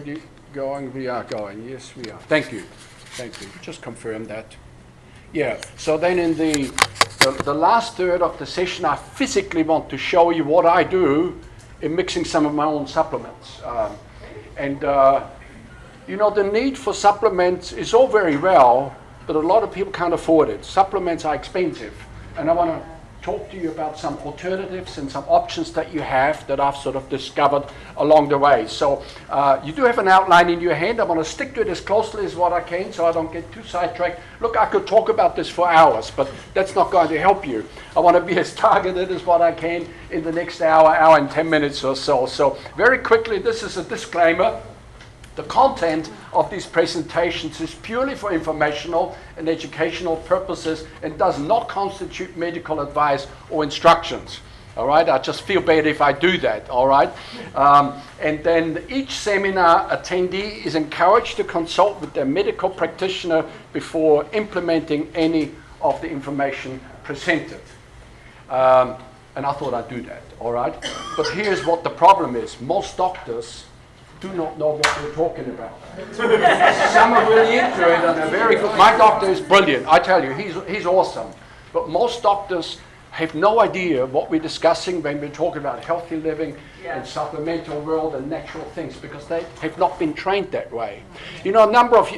already going? We are going. Yes, we are. Thank you. Thank you. Just confirm that. Yeah. So then in the last third of the session, I physically want to show you what I do in mixing some of my own supplements. You know, the need for supplements is all very well, but a lot of people can't afford it. Supplements are expensive. And I want to talk to you about some alternatives and some options that you have that I've sort of discovered along the way. So you do have an outline in your hand. I want to stick to it as closely as what I can so I don't get too sidetracked. Look, I could talk about this for hours, but that's not going to help you. I want to be as targeted as what I can in the next hour and 10 minutes or so. So very quickly, this is a disclaimer. The content of these presentations is purely for informational and educational purposes and does not constitute medical advice or instructions. All right, I just feel bad if I do that. All right, and then each seminar attendee is encouraged to consult with their medical practitioner before implementing any of the information presented. And I thought I'd do that. All right, but here's what the problem is: most doctors do not know what we're talking about. Some are really into it and are very good. My doctor is brilliant, I tell you, he's awesome. But most doctors have no idea what we're discussing when we're talking about healthy living and supplemental world and natural things, because they have not been trained that way. You know, a number of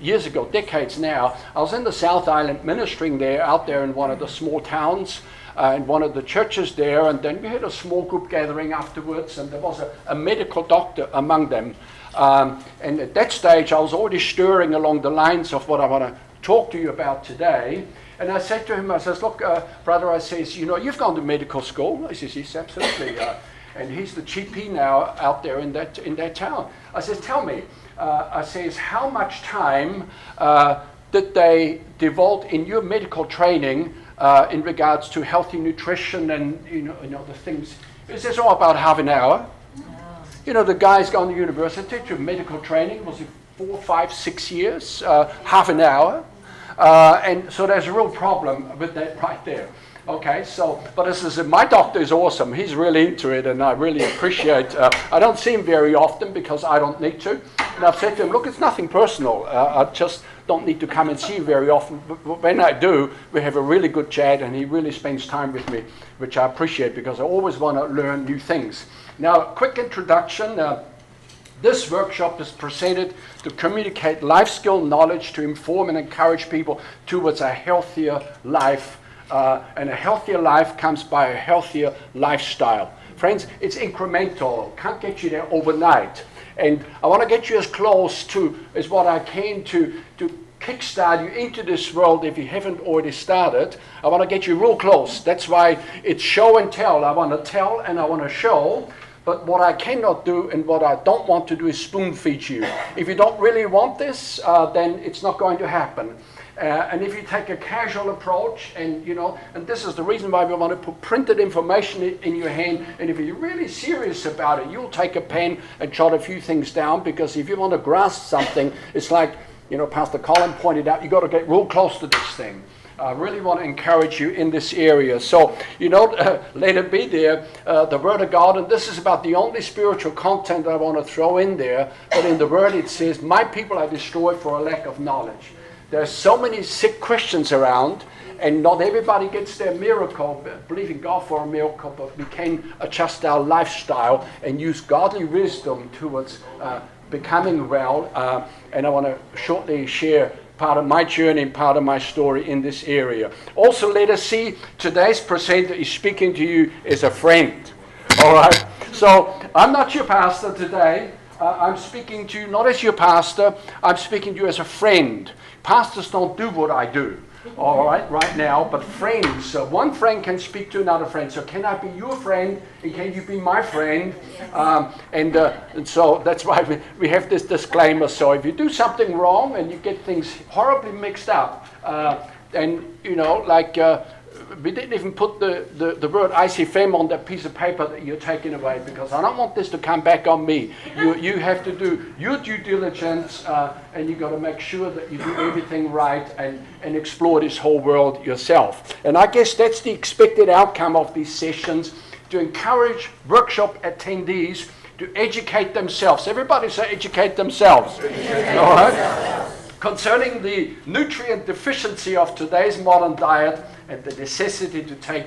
years ago, decades now, I was in the South Island ministering there, out there in one of the small towns, in one of the churches there, and then we had a small group gathering afterwards, and there was a medical doctor among them. And at that stage, I was already stirring along the lines of what I want to talk to you about today. And I said to him, I says, look, brother, I says, you know, you've gone to medical school. He says, yes, absolutely. And he's the GP now out there in that town. I says, tell me, I says, how much time did they devote in your medical training in regards to healthy nutrition and you know the things? He says, oh, about half an hour. You know, the guy's gone to university to medical training. Was it 4, 5, 6 years? Half an hour. And so there's a real problem with that right there. Okay, so, but this is, my doctor is awesome. He's really into it, and I really appreciate, I don't see him very often because I don't need to. And I've said to him, look, it's nothing personal. I just don't need to come and see you very often. But when I do, we have a really good chat, and he really spends time with me, which I appreciate because I always want to learn new things. Now, a quick introduction. This workshop is presented to communicate life skill knowledge to inform and encourage people towards a healthier life. And a healthier life comes by a healthier lifestyle. Friends, it's incremental. Can't get you there overnight. And I want to get you as close to as what I can to kickstart you into this world if you haven't already started. I want to get you real close. That's why it's show and tell. I want to tell and I want to show. But what I cannot do and what I don't want to do is spoon feed you. If you don't really want this, then it's not going to happen. And if you take a casual approach, and you know, and this is the reason why we want to put printed information in your hand, and if you're really serious about it, you'll take a pen and jot a few things down, because if you want to grasp something, it's like, you know, Pastor Colin pointed out, you've got to get real close to this thing. I really want to encourage you in this area. So, you know, let it be there, the Word of God, and this is about the only spiritual content I want to throw in there, but in the Word it says, my people are destroyed for a lack of knowledge. There's so many sick Christians around, and not everybody gets their miracle, believing God for a miracle, but we can adjust our lifestyle and use godly wisdom towards becoming well. And I want to shortly share part of my journey and part of my story in this area. Also, let us see, today's presenter is speaking to you as a friend. All right? So, I'm not your pastor today. I'm speaking to you not as your pastor. I'm speaking to you as a friend. Pastors don't do what I do, all right now, but friends, one friend can speak to another friend. So can I be your friend, and can you be my friend? And so that's why we have this disclaimer. So if you do something wrong and you get things horribly mixed up, and you know, like we didn't even put the word ICFM on that piece of paper that you're taking away, because I don't want this to come back on me. You have to do your due diligence, and you've got to make sure that you do everything right and explore this whole world yourself. And I guess that's the expected outcome of these sessions, to encourage workshop attendees to educate themselves. Everybody say educate themselves. All right? Concerning the nutrient deficiency of today's modern diet and the necessity to take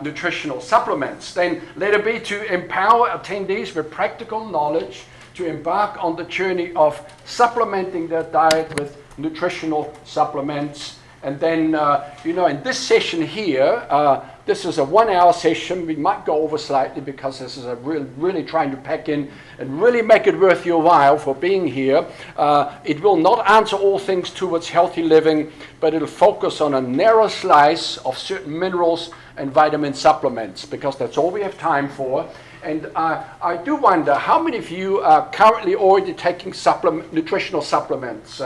nutritional supplements. Then let it be to empower attendees with practical knowledge to embark on the journey of supplementing their diet with nutritional supplements. And then, in this session here, this is a 1 hour session. We might go over slightly because this is a really trying to pack in and really make it worth your while for being here. It will not answer all things towards healthy living, but it'll focus on a narrow slice of certain minerals and vitamin supplements, because that's all we have time for. And I do wonder, how many of you are currently already taking nutritional supplements?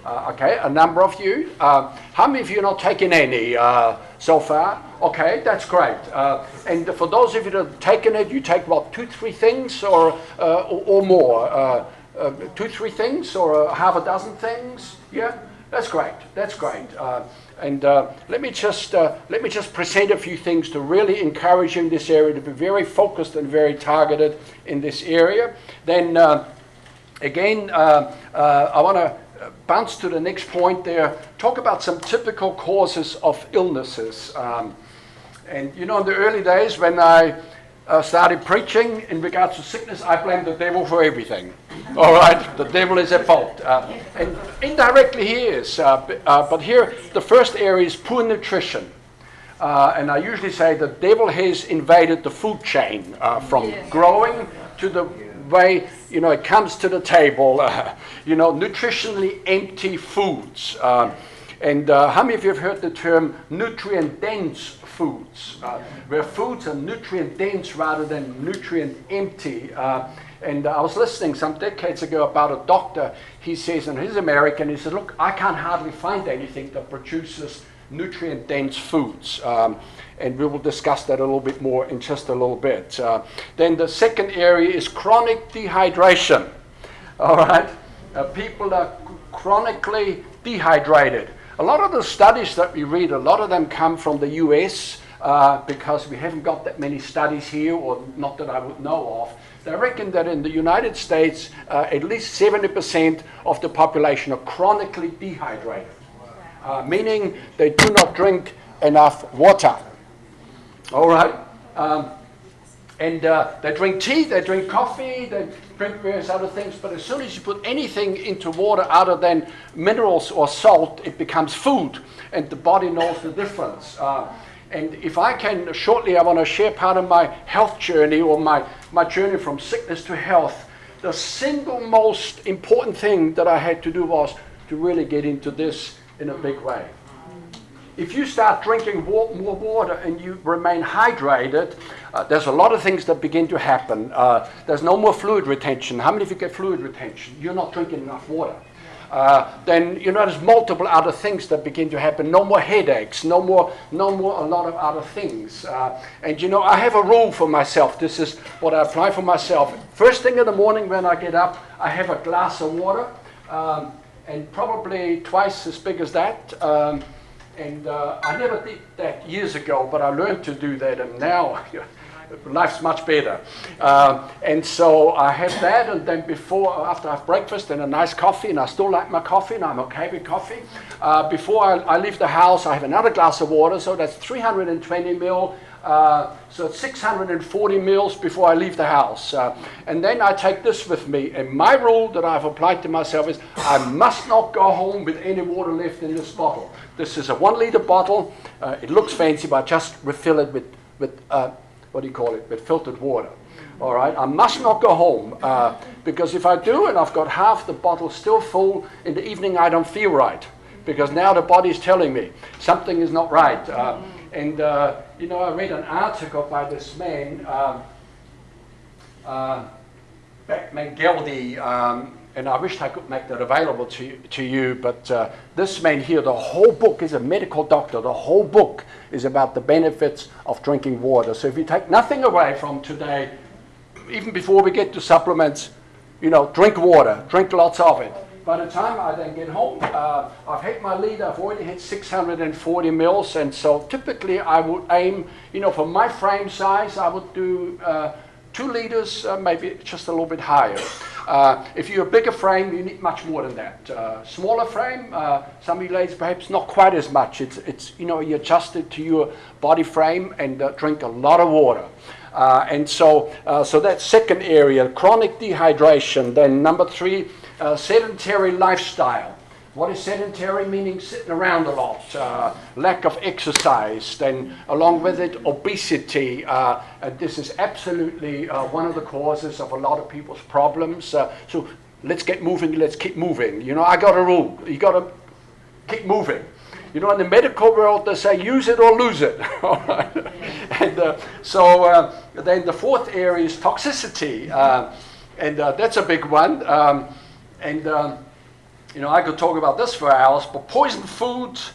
Okay, a number of you. How many of you are not taking any so far? Okay, that's great. And for those of you that have taken it, you take what, 2-3 things or more? 2-3 things or half a dozen things? Yeah, that's great. That's great. And let me just present a few things to really encourage you in this area to be very focused and very targeted in this area. Then again, I want to bounce to the next point there, talk about some typical causes of illnesses. And in the early days when I started preaching in regards to sickness, I blamed the devil for everything. All right, the devil is at fault. And indirectly he is. But here, the first area is poor nutrition. And I usually say the devil has invaded the food chain from growing to the way it comes to the table, nutritionally empty foods. And how many of you have heard the term nutrient-dense foods, where foods are nutrient-dense rather than nutrient-empty? And I was listening some decades ago about a doctor. He says, and he's American, he says, look, I can't hardly find anything that produces nutrient-dense foods. And we will discuss that a little bit more in just a little bit. Then the second area is chronic dehydration. All right? People are chronically dehydrated. A lot of the studies that we read, a lot of them come from the US because we haven't got that many studies here, or not that I would know of. They reckon that in the United States, at least 70% of the population are chronically dehydrated, meaning they do not drink enough water. All right? And they drink tea, they drink coffee, they drink various other things, but as soon as you put anything into water other than minerals or salt, it becomes food, and the body knows the difference. And if I can, shortly I want to share part of my health journey, or my journey from sickness to health. The single most important thing that I had to do was to really get into this in a big way. If you start drinking more water and you remain hydrated, there's a lot of things that begin to happen. There's no more fluid retention. How many of you get fluid retention? You're not drinking enough water. Then there's multiple other things that begin to happen. No more headaches. No more a lot of other things. And I have a rule for myself. This is what I apply for myself. First thing in the morning when I get up, I have a glass of water, and probably twice as big as that. And I never did that years ago, but I learned to do that, and now life's much better. And so I have that, and then after I have breakfast and a nice coffee, and I still like my coffee, and I'm okay with coffee. Before I leave the house, I have another glass of water, so that's 320 ml. So it's 640 mils before I leave the house. And then I take this with me. And my rule that I've applied to myself is I must not go home with any water left in this bottle. This is a 1 liter bottle. It looks fancy, but I just refill it with with filtered water. All right, I must not go home because if I do and I've got half the bottle still full, in the evening I don't feel right, because now the body's telling me something is not right. And I read an article by this man, Batman Geldy, and I wished I could make that available to you, but this man here, the whole book is a medical doctor. The whole book is about the benefits of drinking water. So if you take nothing away from today, even before we get to supplements, drink water, drink lots of it. By the time I then get home, I've had my liter, I've already had 640 mils, and so typically I would aim, for my frame size, I would do 2 liters, maybe just a little bit higher. If you're a bigger frame, you need much more than that. Smaller frame, some of you ladies perhaps not quite as much. It's you know, you adjust it to your body frame and drink a lot of water. And so that's second area, chronic dehydration. Then number 3, sedentary lifestyle. What is sedentary? Meaning sitting around a lot, lack of exercise, then along with it, obesity. And this is absolutely one of the causes of a lot of people's problems. So let's get moving, let's keep moving. You know, I got a rule, you got to keep moving. You know, in the medical world, they say use it or lose it. All right? And then the 4th area is toxicity. And that's a big one. You know, I could talk about this for hours, but poisoned foods,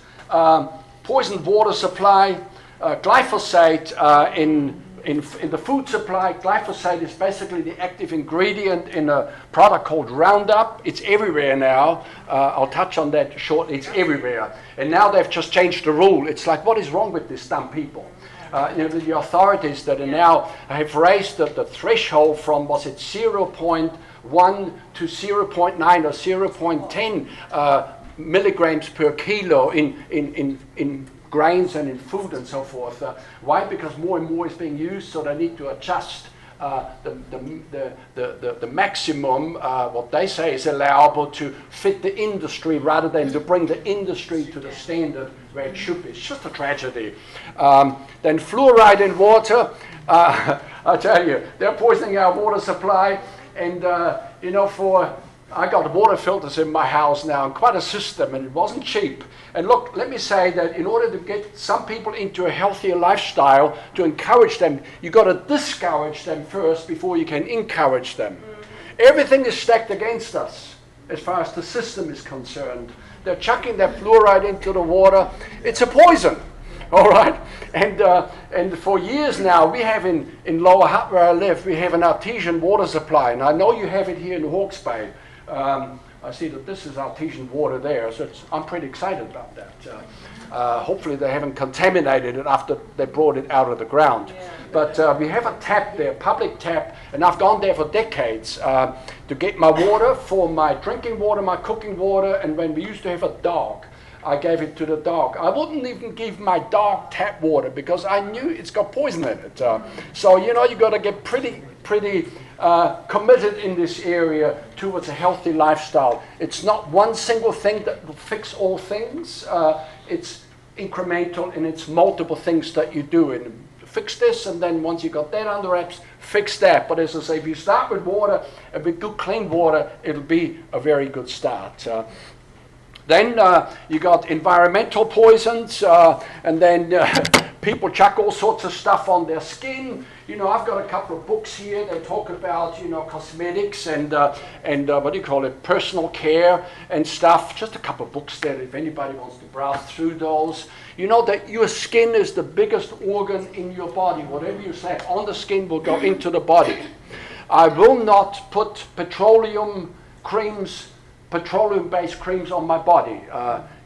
poisoned water supply, glyphosate in the food supply. Glyphosate is basically the active ingredient in a product called Roundup. It's everywhere now. I'll touch on that shortly. It's everywhere. And now they've just changed the rule. It's like, what is wrong with these dumb people? You know, the authorities that are now have raised the threshold from, was it 0.1 to 0.9 or 0.10 milligrams per kilo in grains and in food and so forth. Why? Because more and more is being used, so they need to adjust the maximum, what they say is allowable to fit the industry rather than to bring the industry to the standard where it should be. It's just a tragedy. Then fluoride in water. I tell you, they're poisoning our water supply. And, you know, I got water filters in my house now, and quite a system, and it wasn't cheap. And look, let me say that in order to get some people into a healthier lifestyle, to encourage them, you've got to discourage them first before you can encourage them. Everything is stacked against us as far as the system is concerned. They're chucking that fluoride into the water. It's a poison. All right, and for years now, we have in Lower Hutt, where I live, we have an artesian water supply, and I know you have it here in Hawke's Bay. I see that this is artesian water there, so I'm pretty excited about that. Hopefully they haven't contaminated it after they brought it out of the ground. Yeah. But we have a tap there, public tap, and I've gone there for decades to get my water for my drinking water, my cooking water, and when we used to have a dog, I gave it to the dog. I wouldn't even give my dog tap water because I knew it's got poison in it. So, you know, you've got to get pretty committed in this area towards a healthy lifestyle. It's not one single thing that will fix all things. It's incremental, and it's multiple things that you do. And fix this, and then once you got that under wraps, fix that. But as I say, if you start with water, and with good clean water, it'll be a very good start. Then you got environmental poisons, and then people chuck all sorts of stuff on their skin. You know, I've got a couple of books here. They talk about, you know, cosmetics and what do you call it, personal care and stuff. Just a couple of books there if anybody wants to browse through those. You know that your skin is the biggest organ in your body. Whatever you say on the skin will go into the body. I will not put petroleum-based creams on my body.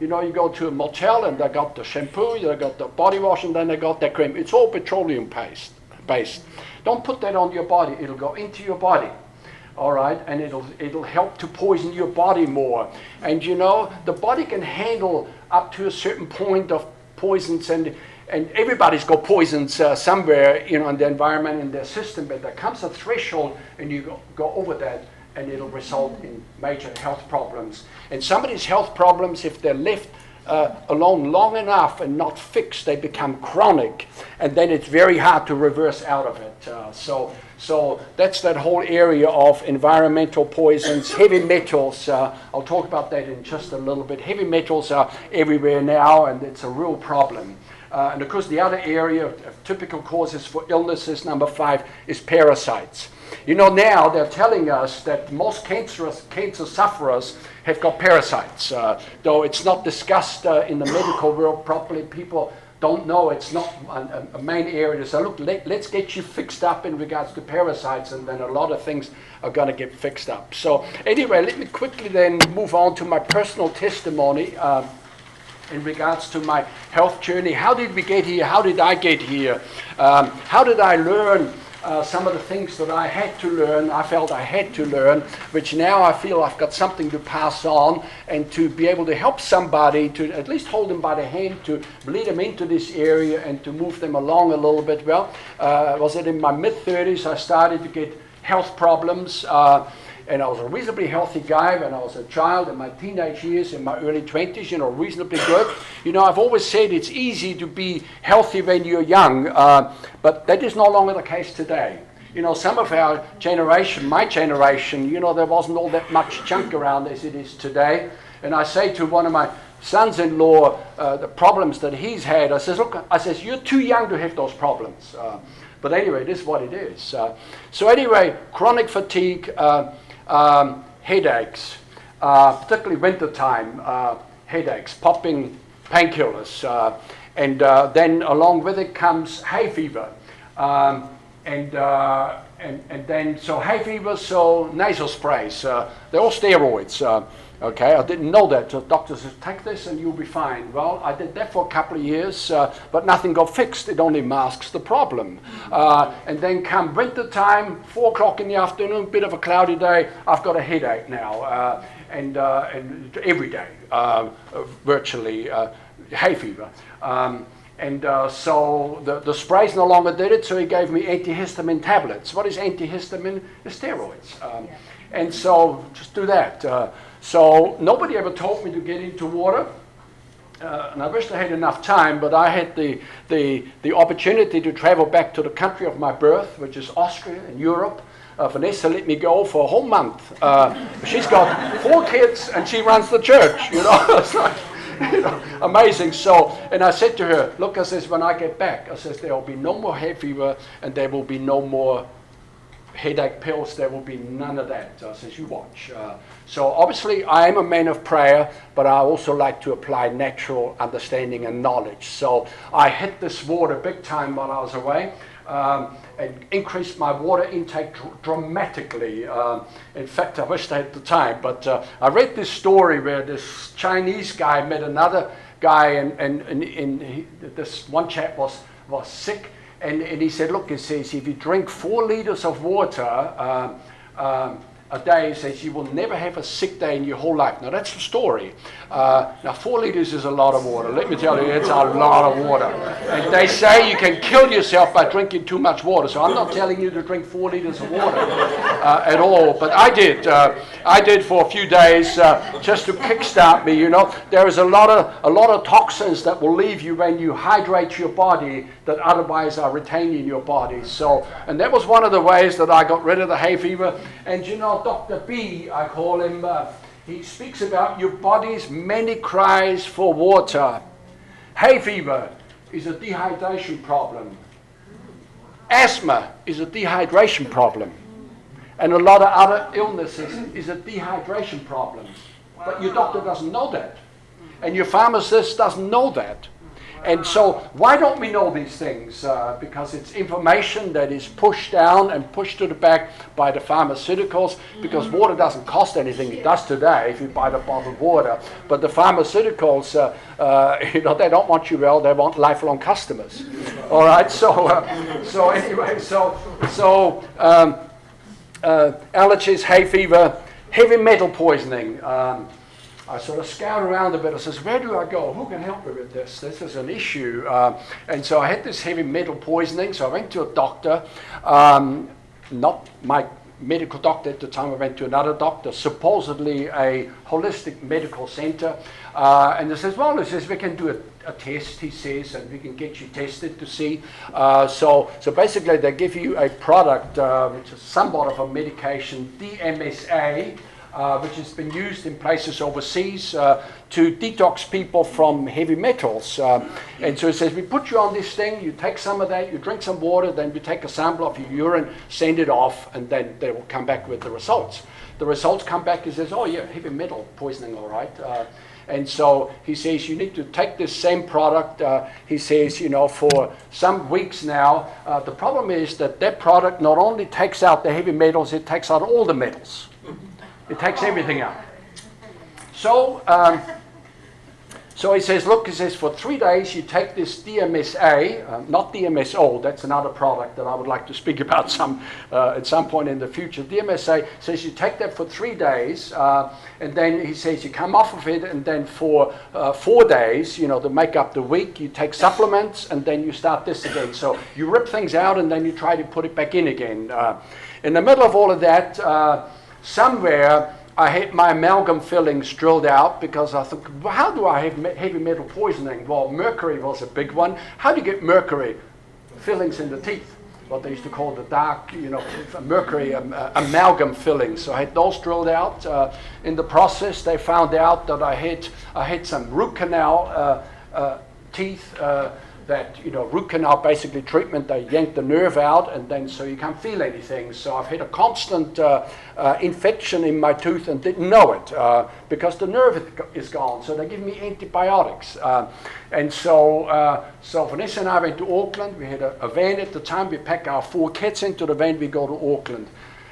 You know, you go to a motel and they got the shampoo, they got the body wash, and then they got that cream. It's all petroleum based. Don't put that on your body. It'll go into your body. All right, and it'll help to poison your body more. And you know, the body can handle up to a certain point of poisons, and everybody's got poisons somewhere, you know, in the environment, in their system. But there comes a threshold, and you go over that, and it'll result in major health problems. And some of these health problems, if they're left alone long enough and not fixed, they become chronic, and then it's very hard to reverse out of it. So that's that whole area of environmental poisons, heavy metals. I'll talk about that in just a little bit. Heavy metals are everywhere now, and it's a real problem. And of course, the other area of typical causes for illnesses, number 5, is parasites. You know, now they're telling us that most cancer sufferers have got parasites. Though it's not discussed in the medical world properly, people don't know. It's not a main area. So look, let's get you fixed up in regards to parasites, and then a lot of things are going to get fixed up. So anyway, let me quickly then move on to my personal testimony in regards to my health journey. How did we get here? How did I get here? How did I learn some of the things that I had to learn, I felt I had to learn, which now I feel I've got something to pass on and to be able to help somebody, to at least hold them by the hand, to lead them into this area and to move them along a little bit. Well, was it in my mid-30s I started to get health problems, and I was a reasonably healthy guy when I was a child, in my teenage years, in my early 20s, reasonably good. I've always said it's easy to be healthy when you're young, but that is no longer the case today. Some of our generation, my generation, there wasn't all that much junk around as it is today. And I say to one of my sons-in-law, the problems that he's had, I says, look, you're too young to have those problems. But anyway, this is what it is. So anyway, chronic fatigue, headaches, particularly wintertime headaches, popping painkillers, and then along with it comes hay fever, and then so hay fever, so nasal sprays, they're all steroids. Okay, I didn't know that. So doctors said, take this and you'll be fine. Well, I did that for a couple of years, but nothing got fixed. It only masks the problem. And then come winter time, 4 o'clock in the afternoon, bit of a cloudy day, I've got a headache now, and every day, virtually, hay fever. So the sprays no longer did it, so he gave me antihistamine tablets. What is antihistamine? The steroids. And so just do that. So nobody ever told me to get into water, and I wish I had enough time, but I had the opportunity to travel back to the country of my birth, which is Austria in Europe. Vanessa let me go for a whole month. She's got 4 kids and she runs the church, It's like, amazing. So, and I said to her, look, I says, when I get back, I says, there will be no more hay fever and there will be no more headache pills, there will be none of that. I says, you watch. So obviously I am a man of prayer, but I also like to apply natural understanding and knowledge. So I hit this water big time while I was away, and increased my water intake dramatically. In fact, I wished I had the time, but I read this story where this Chinese guy met another guy, and this one chap was sick. And he said, look, he says, if you drink 4 liters of water a day, he says, you will never have a sick day in your whole life. Now, that's the story. Now, 4 liters is a lot of water. Let me tell you, it's a lot of water. And they say you can kill yourself by drinking too much water. So I'm not telling you to drink 4 liters of water at all. But I did. I did for a few days just to kickstart me. There is a lot of toxins that will leave you when you hydrate your body that otherwise are retained in your body. So, and that was one of the ways that I got rid of the hay fever. And Dr. B, I call him, he speaks about your body's many cries for water. Hay fever is a dehydration problem. Asthma is a dehydration problem. And a lot of other illnesses is a dehydration problem. But your doctor doesn't know that. And your pharmacist doesn't know that. And so why don't we know these things? Because it's information that is pushed down and pushed to the back by the pharmaceuticals, because water doesn't cost anything. It does today if you buy the bottled water. But the pharmaceuticals, they don't want you well, they want lifelong customers. All right, so anyway, allergies, hay fever, heavy metal poisoning. I sort of scoured around a bit. I says, where do I go? Who can help me with this? This is an issue. And so I had this heavy metal poisoning. So I went to a doctor, not my medical doctor at the time. I went to another doctor, supposedly a holistic medical center. And he says, well, we can do a test, he says, and we can get you tested to see. So basically they give you a product, which is somewhat of a medication, DMSA, which has been used in places overseas to detox people from heavy metals. And so it says, we put you on this thing, you take some of that, you drink some water, then we take a sample of your urine, send it off, and then they will come back with the results. The results come back, he says, oh yeah, heavy metal poisoning, all right. And so he says, you need to take this same product, he says, for some weeks now. The problem is that product not only takes out the heavy metals, it takes out all the metals. It takes everything out. So So he says, look, he says, for 3 days you take this DMSA, not DMSO, that's another product that I would like to speak about at some point in the future. DMSA says you take that for 3 days, and then he says you come off of it, and then for 4 days, you know, to make up the week, you take supplements, and then you start this again. So you rip things out, and then you try to put it back in again. In the middle of all of that, somewhere, I had my amalgam fillings drilled out because I thought, well, how do I have heavy metal poisoning? Well, mercury was a big one. How do you get mercury fillings in the teeth? What they used to call the dark, you know, mercury amalgam fillings. So I had those drilled out. In the process, they found out that I had some root canal teeth. That, you know, root canal basically treatment, they yank the nerve out, and then so you can't feel anything. So I've had a constant infection in my tooth and didn't know it because the nerve is gone. So they give me antibiotics. And so Vanessa and I went to Auckland. We had a van at the time. We packed our 4 kids into the van. We go to Auckland.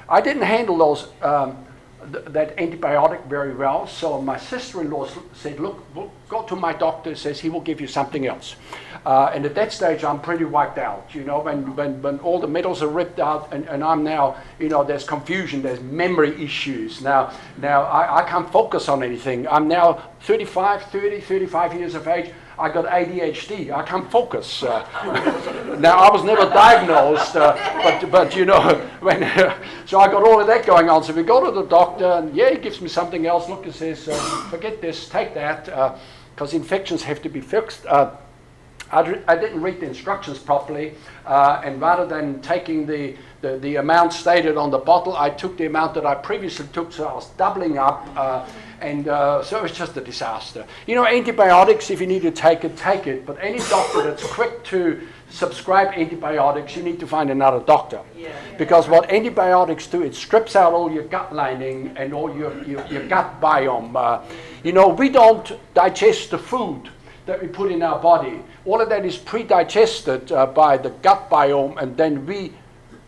I didn't handle those that antibiotic very well. So my sister-in-law said, look, go to my doctor, says he will give you something else. And at that stage, I'm pretty wiped out, you know, when all the metals are ripped out, and I'm now, you know, there's confusion, there's memory issues. Now I can't focus on anything. I'm now 35 years of age. I got ADHD. I can't focus. Now, I was never diagnosed, but you know, so I got all of that going on. So we go to the doctor, and yeah, he gives me something else. Look, he says, forget this, take that, because infections have to be fixed. I didn't read the instructions properly, and rather than taking the amount stated on the bottle, I took the amount that I previously took, so I was doubling up, and so it was just a disaster. You know, antibiotics, if you need to take it, take it, but any doctor that's quick to subscribe antibiotics, you need to find another doctor. Yeah. Because what antibiotics do, it strips out all your gut lining and all your gut biome. You know, we don't digest the food that we put in our body. All of that is pre-digested by the gut biome, and then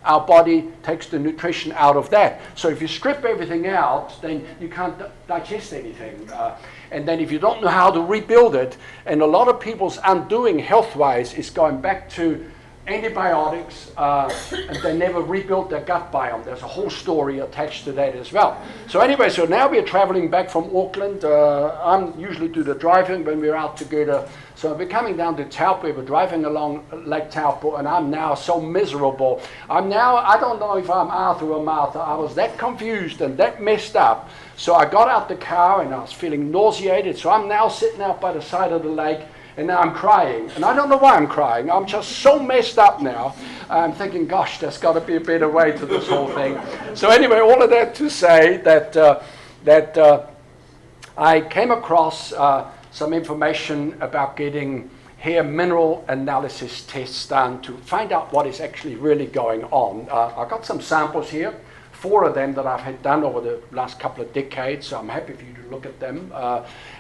our body takes the nutrition out of that. So if you strip everything out, then you can't digest anything. And then if you don't know how to rebuild it, and a lot of people's undoing health-wise is going back to antibiotics, and they never rebuilt their gut biome. There's a whole story attached to that as well. So anyway, so now we're traveling back from Auckland. I'm usually do the driving when we're out together. So we're coming down to Taupo. We're driving along Lake Taupo, and I'm now so miserable. I don't know if I'm Arthur or Martha. I was that confused and that messed up. So I got out the car, and I was feeling nauseated. So I'm now sitting out by the side of the lake, and now I'm crying. And I don't know why I'm crying. I'm just so messed up now. I'm thinking, gosh, there's got to be a better way to this whole thing. So anyway, all of that to say that I came across some information about getting hair mineral analysis tests done to find out what is actually really going on. I got some samples here, 4 of them that I've had done over the last couple of decades, so I'm happy for you to look at them.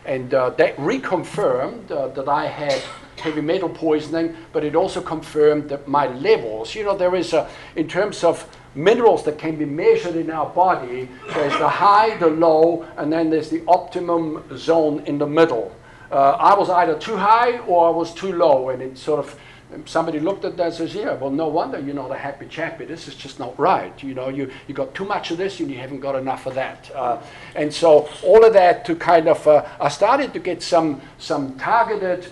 And that reconfirmed that I had heavy metal poisoning, but it also confirmed that my levels, you know, there is in terms of minerals that can be measured in our body, there's the high, the low, and then there's the optimum zone in the middle. I was either too high or I was too low, and it sort of, somebody looked at that and says, yeah, well, no wonder you're not a happy chappy. This is just not right. You know, you got too much of this and you haven't got enough of that. And so all of that to kind of, I started to get some targeted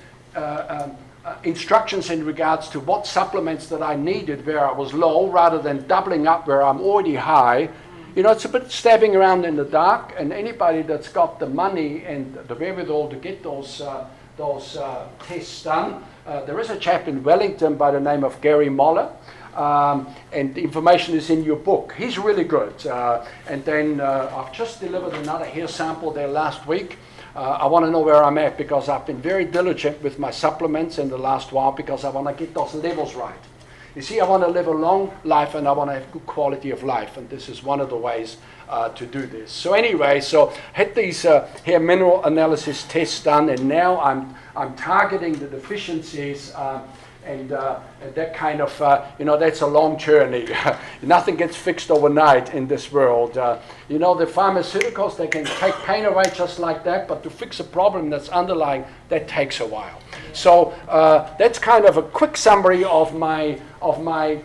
instructions in regards to what supplements that I needed where I was low, rather than doubling up where I'm already high. You know, it's a bit stabbing around in the dark, and anybody that's got the money and the wherewithal to get those tests done. There is a chap in Wellington by the name of Gary Moller, and the information is in your book. He's really good. And then I've just delivered another hair sample there last week. I want to know where I'm at, because I've been very diligent with my supplements in the last while, because I want to get those levels right. You see, I want to live a long life, and I want to have good quality of life, and this is one of the ways to do this. So anyway, so had these hair mineral analysis tests done, and now I'm targeting the deficiencies And that kind of, that's a long journey. Nothing gets fixed overnight in this world. The pharmaceuticals, they can take pain away just like that, but to fix a problem that's underlying, that takes a while. So that's kind of a quick summary of my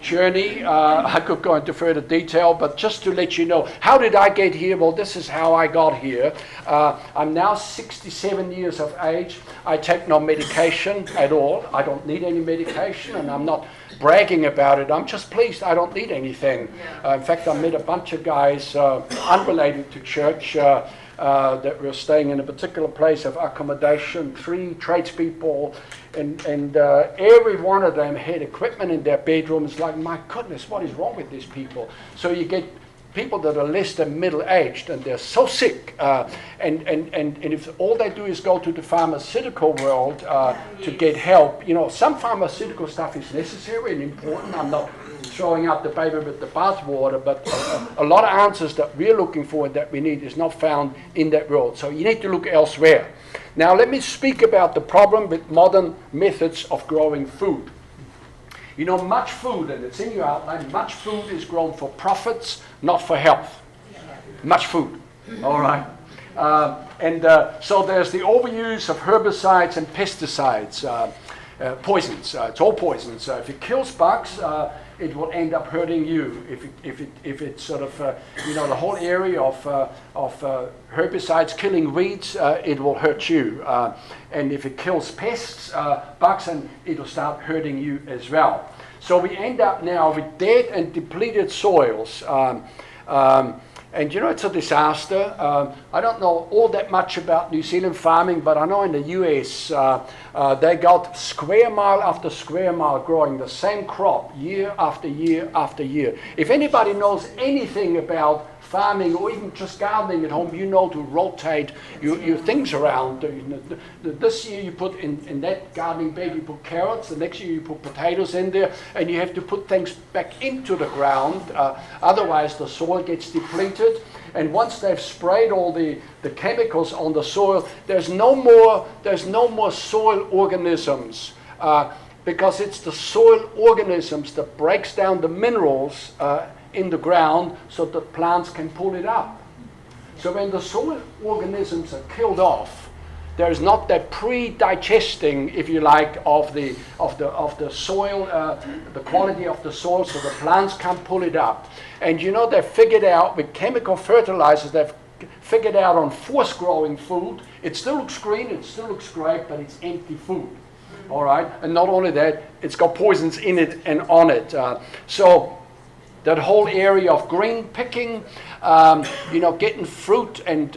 journey. I could go into further detail, but just to let you know, how did I get here? Well, this is how I got here. I'm now 67 years of age. I take no medication at all. I don't need any medication, and I'm not bragging about it. I'm just pleased I don't need anything. In fact, I met a bunch of guys unrelated to church that were staying in a particular place of accommodation, 3 tradespeople, and every one of them had equipment in their bedroom. It's like, my goodness, what is wrong with these people? So you get people that are less than middle-aged, and they're so sick, and if all they do is go to the pharmaceutical world to get help, some pharmaceutical stuff is necessary and important. I'm not throwing out the baby with the bathwater, but a lot of answers that we're looking for and that we need is not found in that world. So you need to look elsewhere. Now let me speak about the problem with modern methods of growing food. Much food, and it's in your outline, much food is grown for profits, not for health. Much food, all right? So there's the overuse of herbicides and pesticides, poisons. It's all poisons. If it kills bugs, it will end up hurting you. If it's sort of, the whole area of herbicides killing weeds, it will hurt you. And if it kills pests, bugs, and it'll start hurting you as well. So we end up now with dead and depleted soils. And it's a disaster. I don't know all that much about New Zealand farming, but I know in the US, they got square mile after square mile growing the same crop year after year after year. If anybody knows anything about farming or even just gardening at home, to rotate your things around. This year you put in that gardening bed, you put carrots, the next year you put potatoes in there, and you have to put things back into the ground, otherwise the soil gets depleted. And once they've sprayed all the chemicals on the soil, there's no more soil organisms, because it's the soil organisms that breaks down the minerals in the ground so that plants can pull it up. So when the soil organisms are killed off, there is not that pre-digesting, if you like, of the soil, the quality of the soil, so the plants can't pull it up. And they've figured out with chemical fertilizers, they've figured out on force growing food, it still looks green, it still looks great, but it's empty food. All right, and not only that, it's got poisons in it and on it. So that whole area of green picking, getting fruit and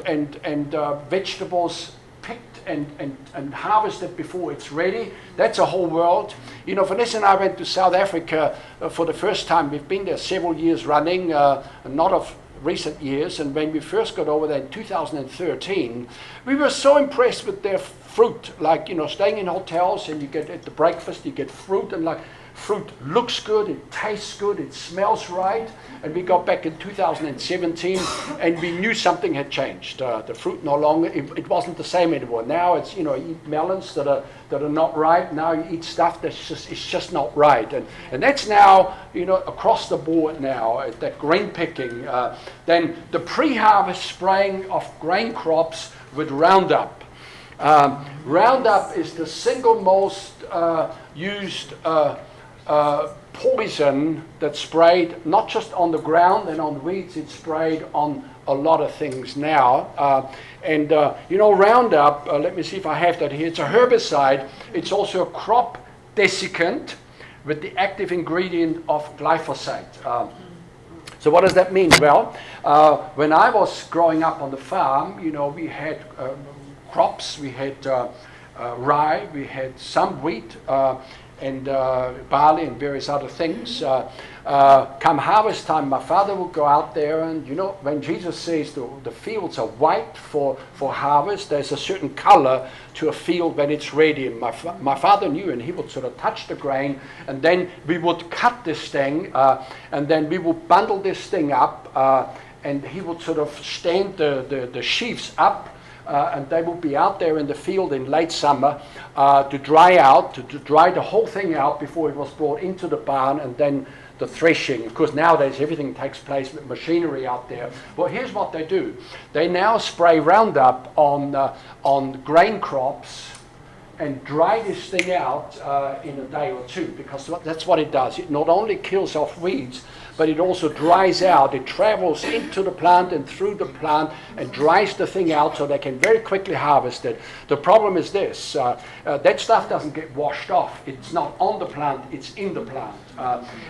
vegetables picked and harvested before it's ready, that's a whole world. Vanessa and I went to South Africa for the first time. We've been there several years running, not of recent years, and when we first got over there in 2013, we were so impressed with their fruit, like, staying in hotels, and you get at the breakfast, you get fruit, and like, fruit looks good, it tastes good, it smells right. And we got back in 2017 and we knew something had changed. The fruit no longer, it wasn't the same anymore. Now it's, you eat melons that are not ripe. Now you eat stuff it's just not right. And that's now, across the board now, that grain picking. Then the pre-harvest spraying of grain crops with Roundup. Roundup is the single most used poison that's sprayed not just on the ground and on weeds, it's sprayed on a lot of things now. Roundup, let me see if I have that here, it's a herbicide, it's also a crop desiccant with the active ingredient of glyphosate. So what does that mean? Well, when I was growing up on the farm, we had crops, we had rye, we had some wheat, and barley and various other things. Come harvest time, my father would go out there, and when Jesus says the fields are white for harvest, there's a certain color to a field when it's ready. And my father knew, and he would sort of touch the grain, and then we would cut this thing, and then we would bundle this thing up, and he would sort of stand the sheaves up and they will be out there in the field in late summer to dry out, to dry the whole thing out before it was brought into the barn, and then the threshing. Of course, nowadays everything takes place with machinery out there. Well, here's what they do. They now spray Roundup on grain crops and dry this thing out in a day or two, because that's what it does. It not only kills off weeds, but it also dries out. It travels into the plant and through the plant and dries the thing out so they can very quickly harvest it. The problem is this, that stuff doesn't get washed off. It's not on the plant, it's in the plant.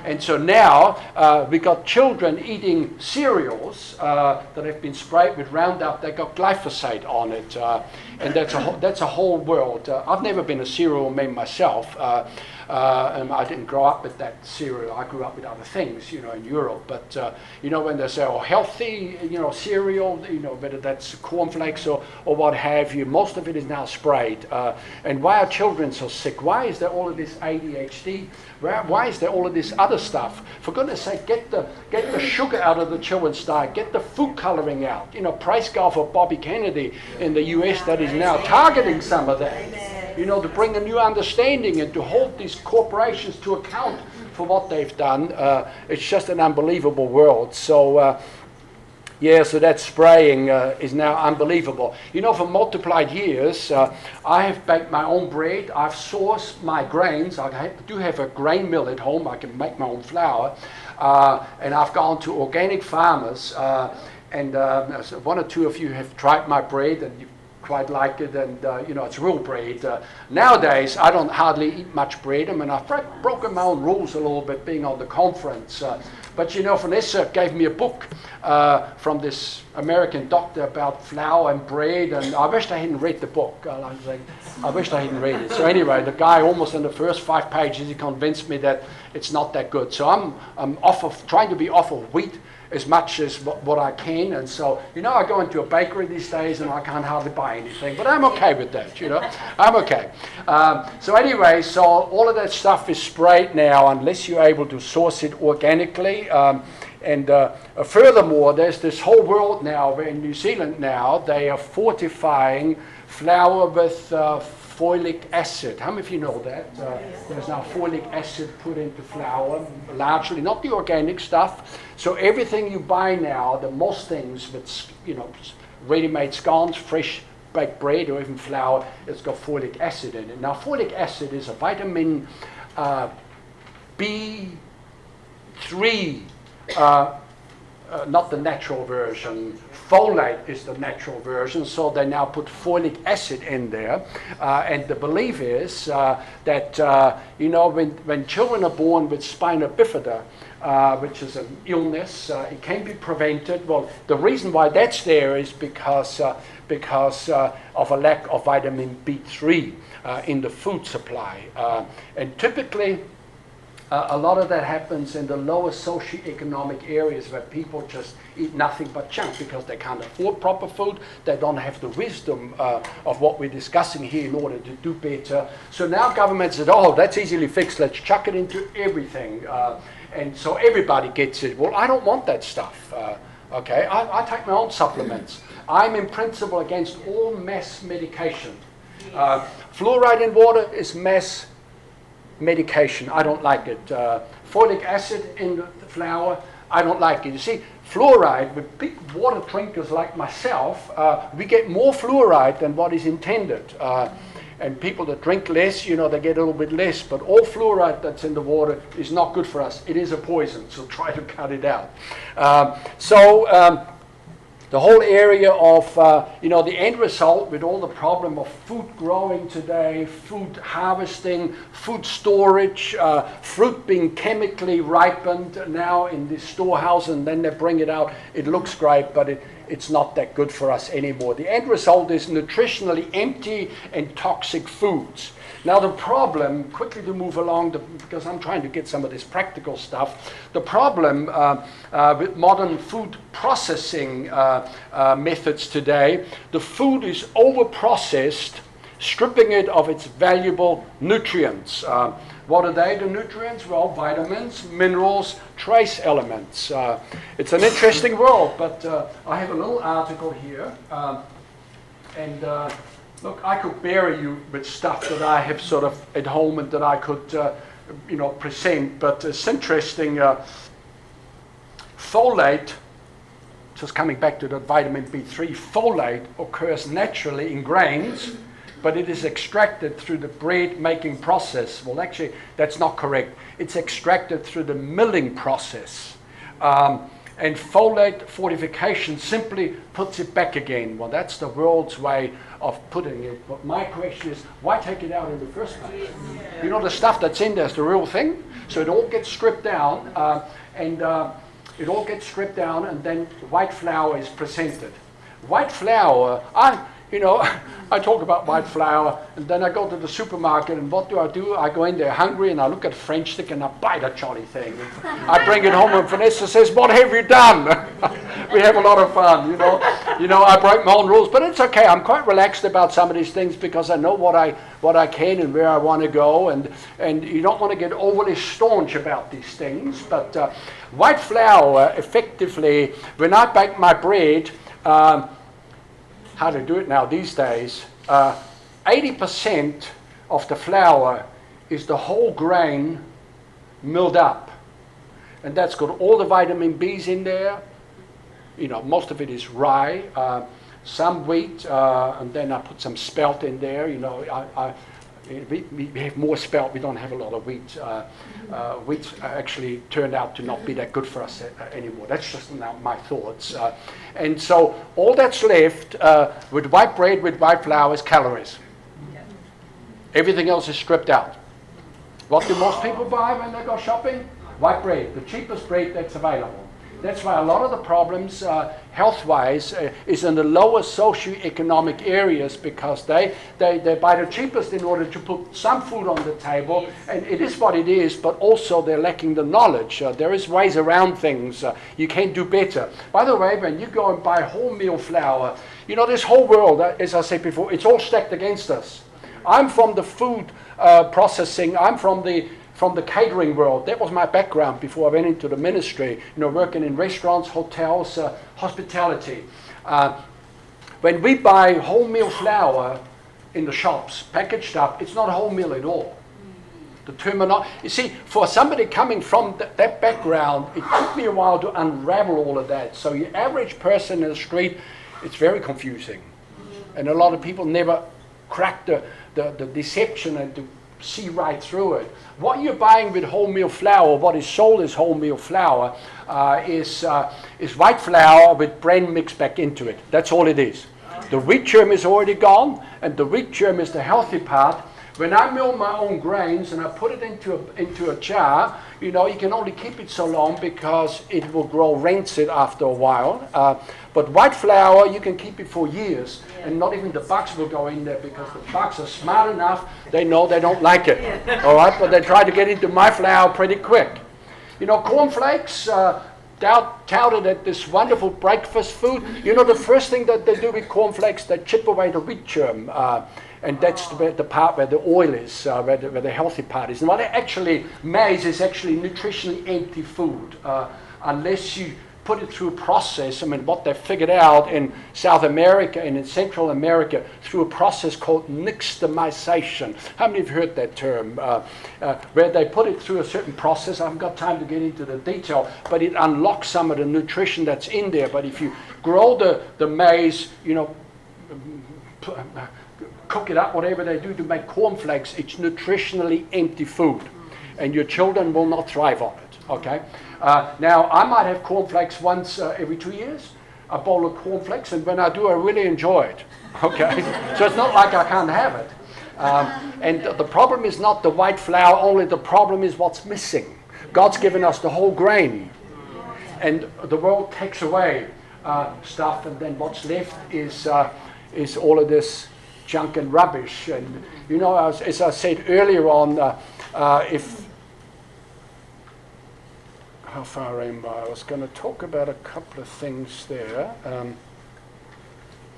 And so now we got children eating cereals that have been sprayed with Roundup. They got glyphosate on it. And that's a whole world. I've never been a cereal man myself. And I didn't grow up with that cereal. I grew up with other things, in Europe. But, when they say, healthy, cereal, whether that's cornflakes or what have you, most of it is now sprayed. And why are children so sick? Why is there all of this ADHD? Why is there all of this other stuff? For goodness sake, get the sugar out of the children's diet. Get the food coloring out. Praise God for Bobby Kennedy in the US that is now targeting some of that. To bring a new understanding and to hold these corporations to account for what they've done. It's just an unbelievable world. So, so that spraying is now unbelievable. For multiplied years, I have baked my own bread. I've sourced my grains. I do have a grain mill at home. I can make my own flour. And I've gone to organic farmers. And one or two of you have tried my bread, and you've quite like it, and it's real bread. Nowadays, I don't hardly eat much bread. I mean, I've broken my own rules a little bit being on the conference. But Vanessa gave me a book from this American doctor about flour and bread, and I wished I hadn't read the book. I wished I hadn't read it. So anyway, the guy almost in the first 5 pages, he convinced me that it's not that good. So I'm trying to be off of wheat as much as what I can, and so I go into a bakery these days and I can't hardly buy anything, but I'm okay with that. I'm okay. So anyway, so all of that stuff is sprayed now unless you're able to source it organically. And furthermore, there's this whole world now where in New Zealand now they are fortifying flour with folic acid. How many of you know that? There's now folic acid put into flour, largely, not the organic stuff. So everything you buy now, most things with, ready-made scones, fresh baked bread, or even flour, it's got folic acid in it. Now, folic acid is a vitamin B3, not the natural version. Folate is the natural version, so they now put folic acid in there. And the belief is that, when children are born with spina bifida, which is an illness, it can be prevented. Well, the reason why that's there is because of a lack of vitamin B3 in the food supply. And typically, a lot of that happens in the lower socioeconomic areas where people just eat nothing but junk because they can't afford proper food. They don't have the wisdom of what we're discussing here in order to do better. So now government said, that's easily fixed. Let's chuck it into everything. And so everybody gets it. Well, I don't want that stuff. Okay, I take my own supplements. I'm in principle against all mass medication. Fluoride in water is mass medication. I don't like it. Folic acid in the flour, I don't like it. You see, fluoride, with big water drinkers like myself, we get more fluoride than what is intended. And people that drink less, they get a little bit less. But all fluoride that's in the water is not good for us. It is a poison, so try to cut it out. The whole area of, the end result with all the problem of food growing today, food harvesting, food storage, fruit being chemically ripened now in this storehouse, and then they bring it out. It looks great, but it's not that good for us anymore. The end result is nutritionally empty and toxic foods. Now the problem, quickly to move along, because I'm trying to get some of this practical stuff, the problem with modern food processing methods today, the food is over-processed, stripping it of its valuable nutrients. What are they, the nutrients? Well, vitamins, minerals, trace elements. It's an interesting world, but I have a little article here And look, I could bury you with stuff that I have sort of at home and that I could, present. But it's interesting. Folate, just coming back to that vitamin B3, folate occurs naturally in grains, but it is extracted through the bread making process. Well, actually, that's not correct. It's extracted through the milling process. And folate fortification simply puts it back again. Well, that's the world's way of putting it. But my question is, why take it out in the first place? Yeah. You know, the stuff that's in there is the real thing. So it all gets stripped down, and then white flour is presented. White flour, I talk about white flour, and then I go to the supermarket, and what do? I go in there hungry, and I look at French stick, and I buy the jolly thing. I bring it home, and Vanessa says, "What have you done?" We have a lot of fun, I break my own rules, but it's okay. I'm quite relaxed about some of these things because I know what I can and where I want to go, and you don't want to get overly staunch about these things. But white flour, effectively, when I bake my bread. How to do it now these days, 80% of the flour is the whole grain milled up. And that's got all the vitamin B's in there. Most of it is rye, some wheat, and then I put some spelt in there. We have more spelt, we don't have a lot of wheat. Wheat actually turned out to not be that good for us anymore. That's just my thoughts. And so all that's left with white bread, with white flour is calories. Everything else is stripped out. What do most people buy when they go shopping? White bread, the cheapest bread that's available. That's why a lot of the problems, health-wise, is in the lower socioeconomic areas because they buy the cheapest in order to put some food on the table, and it is what it is, but also they're lacking the knowledge. There is ways around things. You can do better. By the way, when you go and buy wholemeal flour, this whole world, as I said before, it's all stacked against us. I'm from the food processing. I'm from the catering world. That was my background before I went into the ministry, working in restaurants, hotels, hospitality. When we buy wholemeal flour in the shops, packaged up, it's not wholemeal at all. The terminology, you see, for somebody coming from that background, it took me a while to unravel all of that. So your average person in the street, it's very confusing. And a lot of people never crack the deception and to see right through it. What you're buying with wholemeal flour, what is sold as wholemeal flour, is white flour with bran mixed back into it. That's all it is. The wheat germ is already gone, and the wheat germ is the healthy part. When I mill my own grains and I put it into a jar, you can only keep it so long because it will grow rancid after a while. But white flour, you can keep it for years, and not even the bugs will go in there because the bugs are smart enough. They know they don't like it, all right? But they try to get into my flour pretty quick. Cornflakes, touted at this wonderful breakfast food. The first thing that they do with cornflakes, they chip away the wheat germ. And that's the part where the oil is, where the healthy part is. And what maize is actually nutritionally empty food, unless you put it through a process. I mean, what they figured out in South America and in Central America through a process called nixtamization. How many have heard that term? Where they put it through a certain process. I haven't got time to get into the detail, but it unlocks some of the nutrition that's in there. But if you grow the maize, cook it up, whatever they do to make cornflakes, it's nutritionally empty food. And your children will not thrive on it, okay? Now, I might have cornflakes once every 2 years, a bowl of cornflakes, and when I do, I really enjoy it, okay? So it's not like I can't have it. And the problem is not the white flour only, the problem is what's missing. God's given us the whole grain, and the world takes away stuff, and then what's left is all of this junk and rubbish. And as I said earlier on, how far am I? I was going to talk about a couple of things there.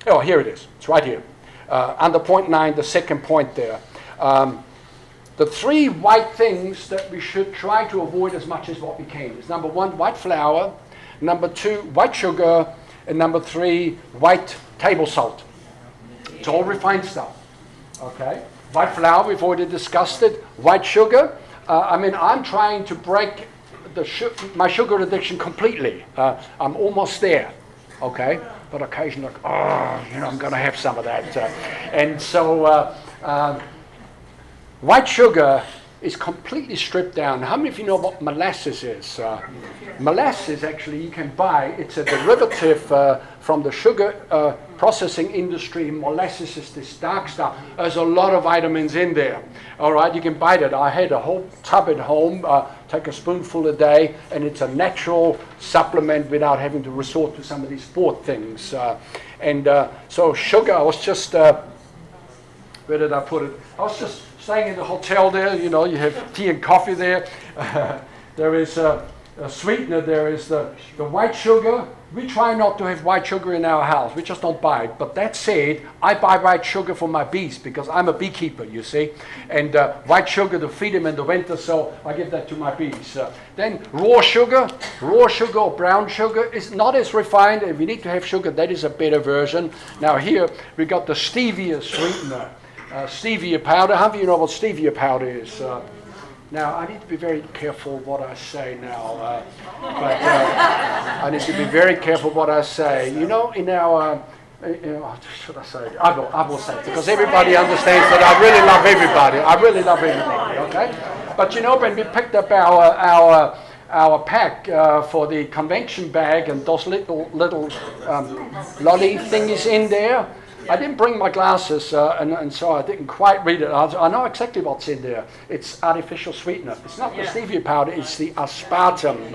Here it is. It's right here. Under point 9, the second point there. The three white things that we should try to avoid as much as what we can is number 1, white flour, number 2, white sugar, and number 3, white table salt. It's all refined stuff. Okay? White flour, we've already discussed it. White sugar, I mean, I'm trying to break my sugar addiction completely. I'm almost there. Okay? But occasionally, I'm going to have some of that. And so, white sugar is completely stripped down. How many of you know what molasses is? Molasses, actually, you can buy. It's a derivative from the sugar processing industry. Molasses is this dark stuff. There's a lot of vitamins in there. All right, you can buy that. I had a whole tub at home. Take a spoonful a day, and it's a natural supplement without having to resort to some of these bought things. So sugar, I was just, where did I put it? I was just staying in the hotel there, you have tea and coffee there. There is a sweetener, there is the white sugar. We try not to have white sugar in our house. We just don't buy it. But that said, I buy white sugar for my bees because I'm a beekeeper, you see. And white sugar to feed them in the winter, so I give that to my bees. Then raw sugar or brown sugar is not as refined. If you need to have sugar, that is a better version. Now here, we got the stevia sweetener. Stevia powder. How do you know what stevia powder is? Now, I need to be very careful what I say now. I need to be very careful what I say. In our, should I say? I will say it, because everybody understands that I really love everybody. Okay? But when we picked up our pack for the convention bag and those little lolly thingies in there, I didn't bring my glasses, and so I didn't quite read it. I know exactly what's in there. It's artificial sweetener. It's not the stevia powder, it's the aspartame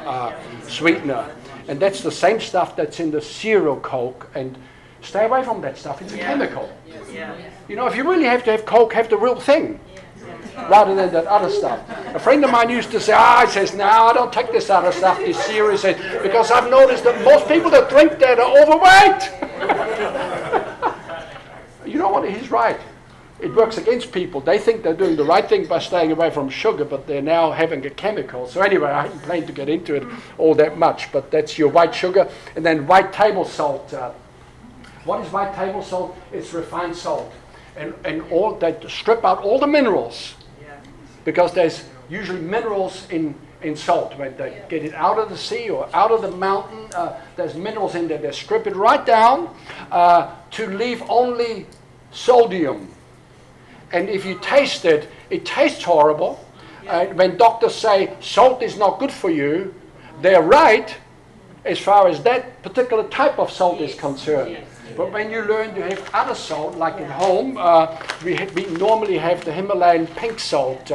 sweetener. And that's the same stuff that's in the cereal Coke. And stay away from that stuff. It's a chemical. If you really have to have Coke, have the real thing, rather than that other stuff. A friend of mine used to say, he says, no, I don't take this other stuff, this cereal, because I've noticed that most people that drink that are overweight. You know what? He's right. It works against people. They think they're doing the right thing by staying away from sugar, but they're now having a chemical. So anyway, I haven't planned to get into it all that much, but that's your white sugar. And then white table salt. What is white table salt? It's refined salt. And all they strip out all the minerals, because there's usually minerals in salt. When they get it out of the sea or out of the mountain, there's minerals in there. They strip it right down to leave only sodium. And if you taste it, it tastes horrible. When doctors say salt is not good for you, they're right as far as that particular type of salt is concerned. But when you learn to have other salt, like at home, we normally have the Himalayan pink salt.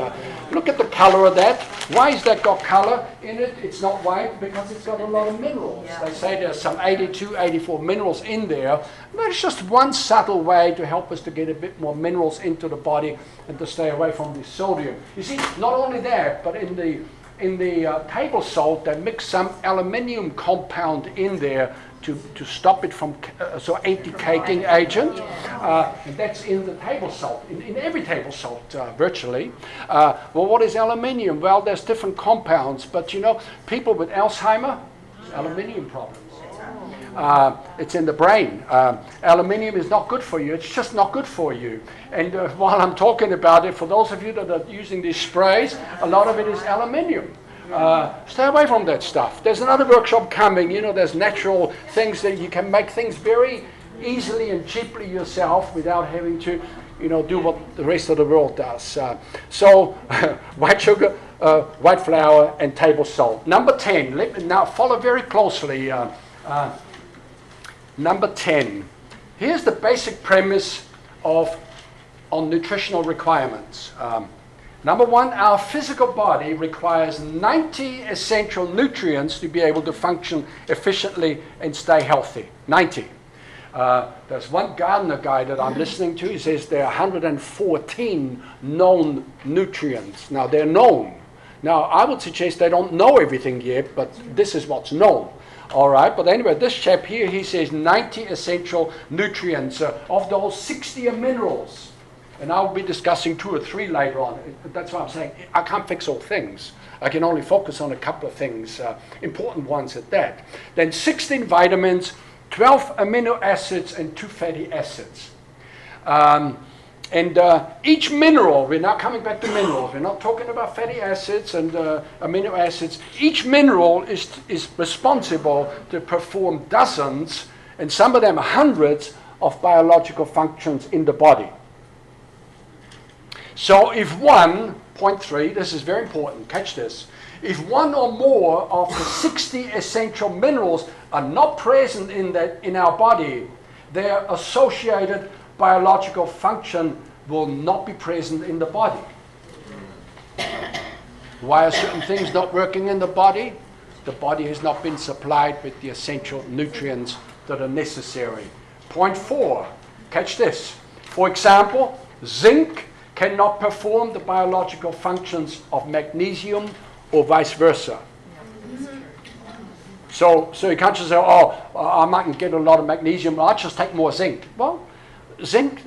Look at the color of that. Why has that got color in it? It's not white because it's got a lot of minerals. They say there's some 82, 84 minerals in there. But it's just one subtle way to help us to get a bit more minerals into the body and to stay away from the sodium. You see, not only that, but in the table salt, they mix some aluminium compound in there to stop it from, so a decaking agent, and that's in the table salt, in every table salt virtually. Well, what is aluminium? Well, there's different compounds, but people with Alzheimer, aluminium problems. It's in the brain. Aluminium is not good for you. It's just not good for you. And while I'm talking about it, for those of you that are using these sprays, a lot of it is aluminium. Stay away from that stuff. There's another workshop coming. There's natural things that you can make things very easily and cheaply yourself without having to, do what the rest of the world does. So white sugar, white flour, and table salt. Number 10. Now follow very closely. Number 10. Here's the basic premise on nutritional requirements. Number 1, our physical body requires 90 essential nutrients to be able to function efficiently and stay healthy. 90. There's one gardener guy that I'm listening to. He says there are 114 known nutrients. Now, they're known. Now, I would suggest they don't know everything yet, but this is what's known. All right, but anyway, this chap here, he says 90 essential nutrients. Of those, 60 are minerals. And I'll be discussing 2 or 3 later on. That's why I'm saying I can't fix all things. I can only focus on a couple of things, important ones at that. Then 16 vitamins, 12 amino acids, and 2 fatty acids. And each mineral, we're now coming back to minerals, we're not talking about fatty acids and amino acids. Each mineral is responsible to perform dozens, and some of them hundreds, of biological functions in the body. So if one, point 3, this is very important, catch this. If one or more of the 60 essential minerals are not present in our body, their associated biological function will not be present in the body. Why are certain things not working in the body? The body has not been supplied with the essential nutrients that are necessary. Point 4, catch this. For example, zinc cannot perform the biological functions of magnesium or vice versa. So you can't just say, oh, I mightn't get a lot of magnesium, I'll just take more zinc. Well, zinc,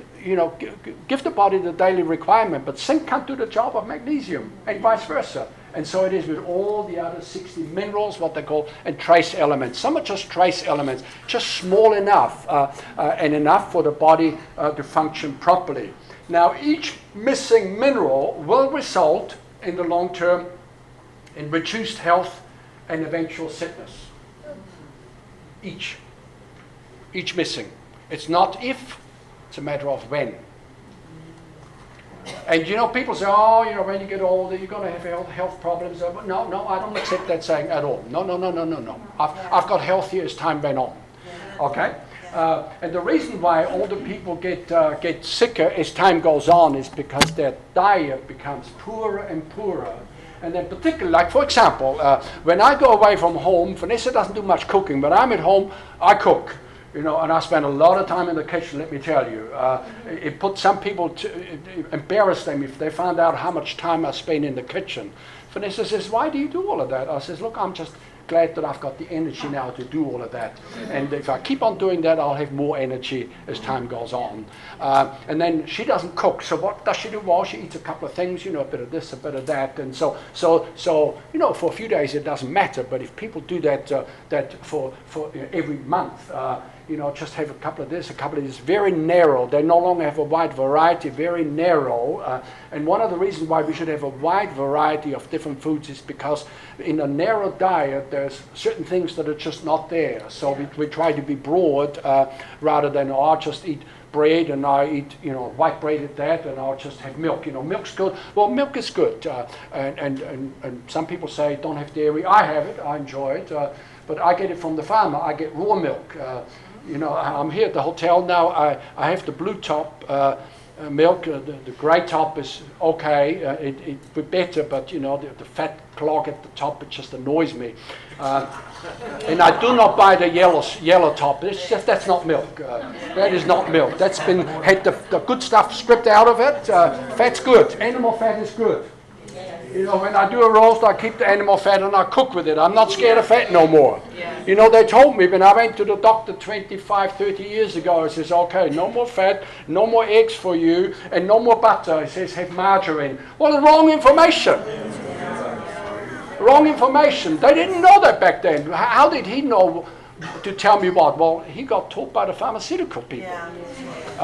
give the body the daily requirement, but zinc can't do the job of magnesium, and vice versa. And so it is with all the other 60 minerals, what they call, and trace elements. Some are just trace elements, just small enough and enough for the body to function properly. Now, each missing mineral will result in the long term in reduced health and eventual sickness. Each missing. It's not if, it's a matter of when. And people say, oh, when you get older, you're going to have health problems. No, I don't accept that saying at all. No. I've got healthier as time went on. Okay? And the reason why older people get sicker as time goes on is because their diet becomes poorer and poorer. And then particularly, like for example, when I go away from home, Vanessa doesn't do much cooking, but I'm at home, I cook. And I spend a lot of time in the kitchen, let me tell you. It put some people it embarrassed them if they found out how much time I spend in the kitchen. Vanessa says, why do you do all of that? I says, look, I'm just glad that I've got the energy now to do all of that. And if I keep on doing that, I'll have more energy as time goes on. And then she doesn't cook, so what does she do? Well, she eats a couple of things, a bit of this, a bit of that. And so for a few days it doesn't matter, but if people do that for every month, just have a couple of this, a couple of this, very narrow. They no longer have a wide variety, very narrow. And one of the reasons why we should have a wide variety of different foods is because in a narrow diet, there's certain things that are just not there. So we try to be broad rather than, I'll just eat bread and I eat, white bread at that, and I'll just have milk. Milk's good. Well, milk is good. And some people say don't have dairy. I have it. I enjoy it. But I get it from the farmer. I get raw milk. I'm here at the hotel now. I have the blue top milk. The grey top is okay. It be better, but the fat clog at the top, it just annoys me. And I do not buy the yellow top. That's not milk. That is not milk. That's had the good stuff stripped out of it. Fat's good. Animal fat is good. When I do a roast, I keep the animal fat and I cook with it. I'm not scared of fat no more. Yeah. They told me when I went to the doctor 25, 30 years ago, he says, okay, no more fat, no more eggs for you, and no more butter. He says, have margarine. Well, wrong information. Wrong information. They didn't know that back then. How did he know to tell me what? Well, he got taught by the pharmaceutical people. Yeah.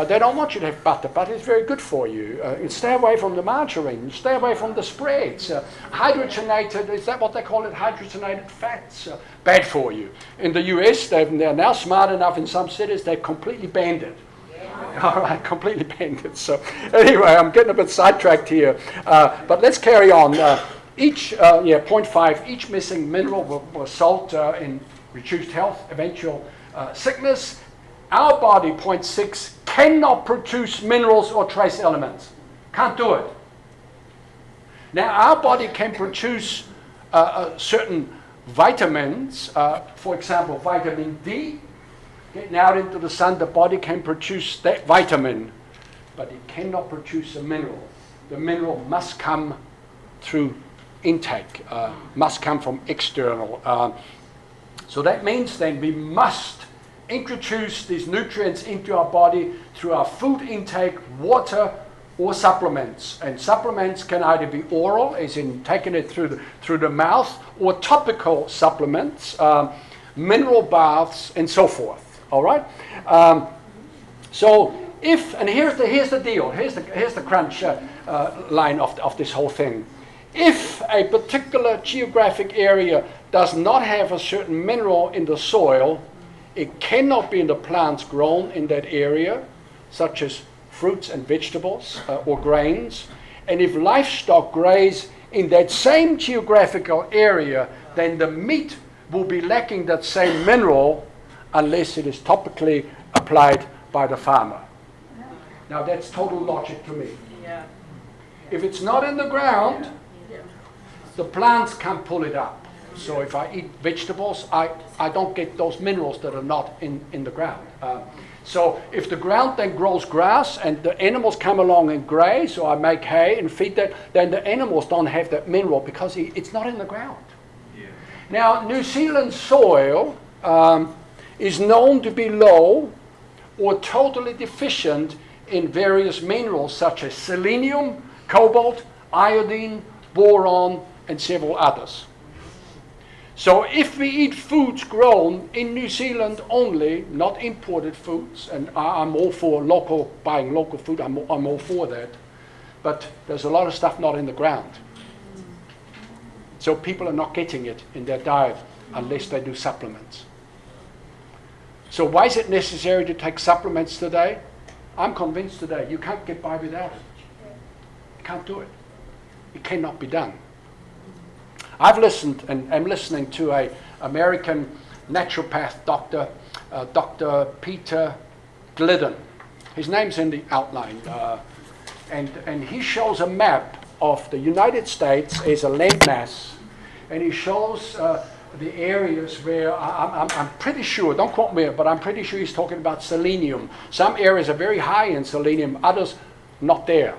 They don't want you to have butter. Butter is very good for you. Stay away from the margarine. Stay away from the spreads. Hydrogenated, is that what they call it? Hydrogenated fats. Bad for you. In the US, they're now smart enough in some cities, they've completely banned it. Yeah. All right, completely banned it. So anyway, I'm getting a bit sidetracked here. But let's carry on. Point 5, each missing mineral will result in reduced health, eventual sickness. Our body, point 6, cannot produce minerals or trace elements. Can't do it. Now, our body can produce certain vitamins. For example, vitamin D. Getting out into the sun, the body can produce that vitamin, but it cannot produce a mineral. The mineral must come through intake, must come from external. So that means then we must introduce these nutrients into our body through our food intake, water, or supplements. And supplements can either be oral, as in taking it through the mouth, or topical supplements, mineral baths, and so forth. All right? So and here's the deal, here's the crunch line of this whole thing. If a particular geographic area does not have a certain mineral in the soil, it cannot be in the plants grown in that area, such as fruits and vegetables or grains. And if livestock graze in that same geographical area, then the meat will be lacking that same mineral unless it is topically applied by the farmer. Now that's total logic to me. Yeah. If it's not in the ground, the plants can't pull it up. So if I eat vegetables, I don't get those minerals that are not in the ground. So if the ground then grows grass and the animals come along and graze, or I make hay and feed that, then the animals don't have that mineral because it's not in the ground. Yeah. Now, New Zealand soil is known to be low or totally deficient in various minerals such as selenium, cobalt, iodine, boron, and several others. So if we eat foods grown in New Zealand only, not imported foods, and I'm all for buying local food, I'm all for that, but there's a lot of stuff not in the ground. So people are not getting it in their diet unless they do supplements. So why is it necessary to take supplements today? I'm convinced today you can't get by without it. You can't do it. It cannot be done. I've listened and am listening to an American naturopath doctor, Dr. Peter Glidden. His name's in the outline. And he shows a map of the United States as a landmass. And he shows the areas where I'm pretty sure, don't quote me, but I'm pretty sure he's talking about selenium. Some areas are very high in selenium, others not there.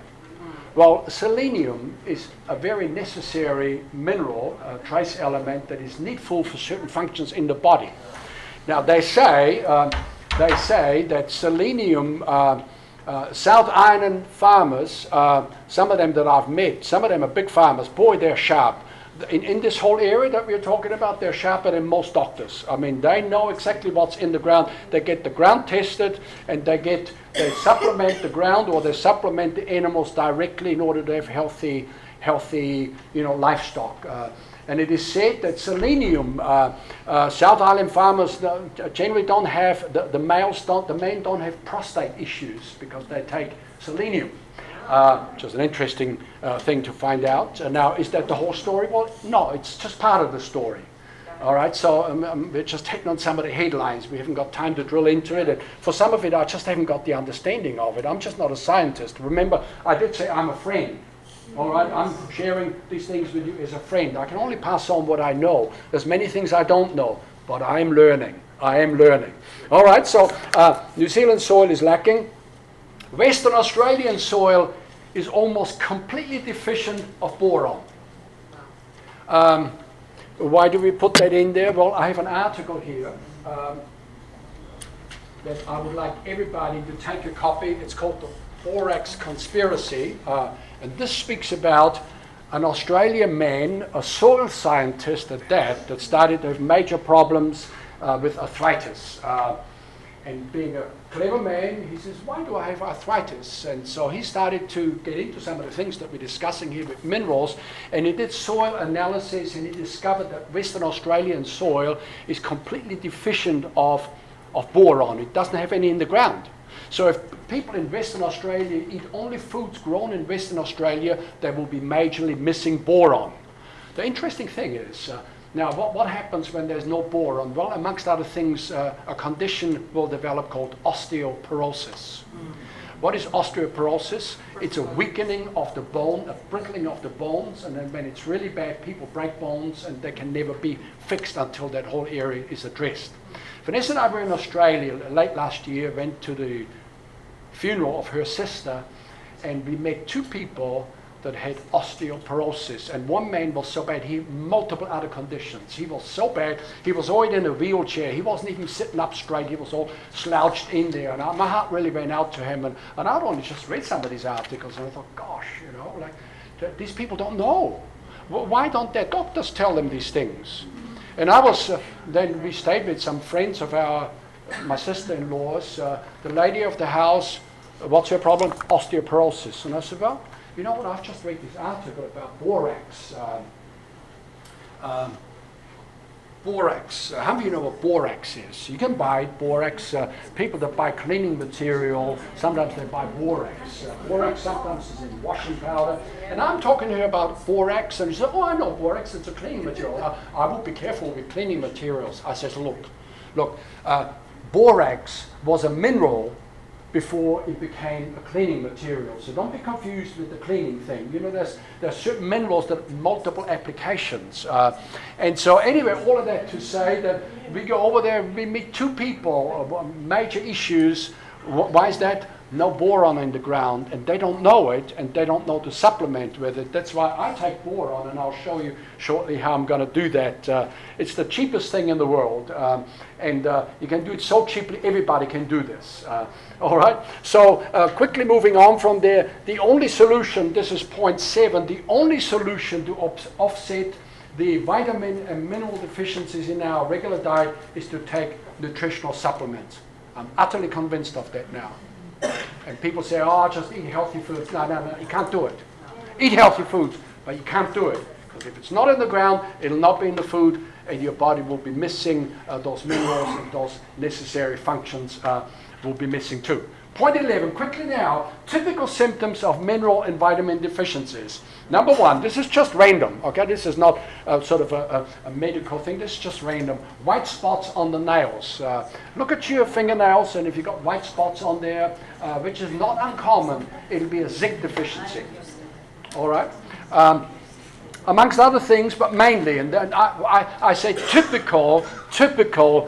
Well, selenium is a very necessary mineral, a trace element that is needful for certain functions in the body. Now, they say that selenium, South Island farmers, some of them that I've met, some of them are big farmers, boy, they're sharp. In this whole area that we're talking about, they're sharper than most doctors. I mean, they know exactly what's in the ground. They get the ground tested, and they supplement the ground, or they supplement the animals directly in order to have healthy, livestock. And it is said that selenium, South Island farmers generally don't have, the men don't have prostate issues because they take selenium. Which is an interesting thing to find out. Now, is that the whole story? Well, no, it's just part of the story. All right, so we're just hitting on some of the headlines. We haven't got time to drill into it. And for some of it, I just haven't got the understanding of it. I'm just not a scientist. Remember, I did say I'm a friend. All right, I'm sharing these things with you as a friend. I can only pass on what I know. There's many things I don't know, but I am learning. All right, so New Zealand soil is lacking. Western Australian soil is almost completely deficient of boron. Why do we put that in there? Well, I have an article here that I would like everybody to take a copy. It's called the Borax Conspiracy. And this speaks about an Australian man, a soil scientist at that started to have major problems with arthritis. And being a clever man, he says, why do I have arthritis? And so he started to get into some of the things that we're discussing here with minerals, and he did soil analysis, and he discovered that Western Australian soil is completely deficient of boron. It doesn't have any in the ground. So if people in Western Australia eat only foods grown in Western Australia, they will be majorly missing boron. The interesting thing is, now, what happens when there's no boron? Well, amongst other things, a condition will develop called osteoporosis. What is osteoporosis? It's a weakening of the bone, a brittling of the bones, and then when it's really bad, people break bones, and they can never be fixed until that whole area is addressed. Vanessa and I were in Australia late last year, went to the funeral of her sister, and we met two people that had osteoporosis, and one man was so bad, multiple other conditions. He was so bad, he was already in a wheelchair, he wasn't even sitting up straight, he was all slouched in there, and my heart really went out to him, and I'd only just read some of these articles, and I thought, gosh, these people don't know. Why don't their doctors tell them these things? And I was, then we stayed with some friends of my sister-in-law's. The lady of the house What's her problem? Osteoporosis. And I said, well, you know what? I've just read this article about borax. Borax. How many of you know what borax is? You can buy borax. People that buy cleaning material, sometimes they buy borax. Borax sometimes is in washing powder. And I'm talking here about borax, and he said, oh, I know borax, it's a cleaning material. I would be careful with cleaning materials. I said, look, borax was a mineral before it became a cleaning material. So don't be confused with the cleaning thing. You know, there's certain minerals that have multiple applications. And so anyway, all of that to say that we go over there, we meet two people, major issues. Why is that? No boron in the ground, and they don't know it, and they don't know to supplement with it. That's why I take boron, and I'll show you shortly how I'm going to do that. It's the cheapest thing in the world, and you can do it so cheaply, everybody can do this. All right, so quickly moving on from there, the only solution, this is point 7, the only solution to offset the vitamin and mineral deficiencies in our regular diet is to take nutritional supplements. I'm utterly convinced of that now. And people say, oh, just eat healthy foods. No, you can't do it. Eat healthy foods, but you can't do it. Because if it's not in the ground, it'll not be in the food, and your body will be missing those minerals, and those necessary functions will be missing too. Point 11, quickly now, typical symptoms of mineral and vitamin deficiencies. Number 1, this is just random, okay? This is not sort of a medical thing, this is just random. White spots on the nails. Look at your fingernails, and if you've got white spots on there, which is not uncommon, it'll be a zinc deficiency. All right? Amongst other things, but mainly, and then I say typical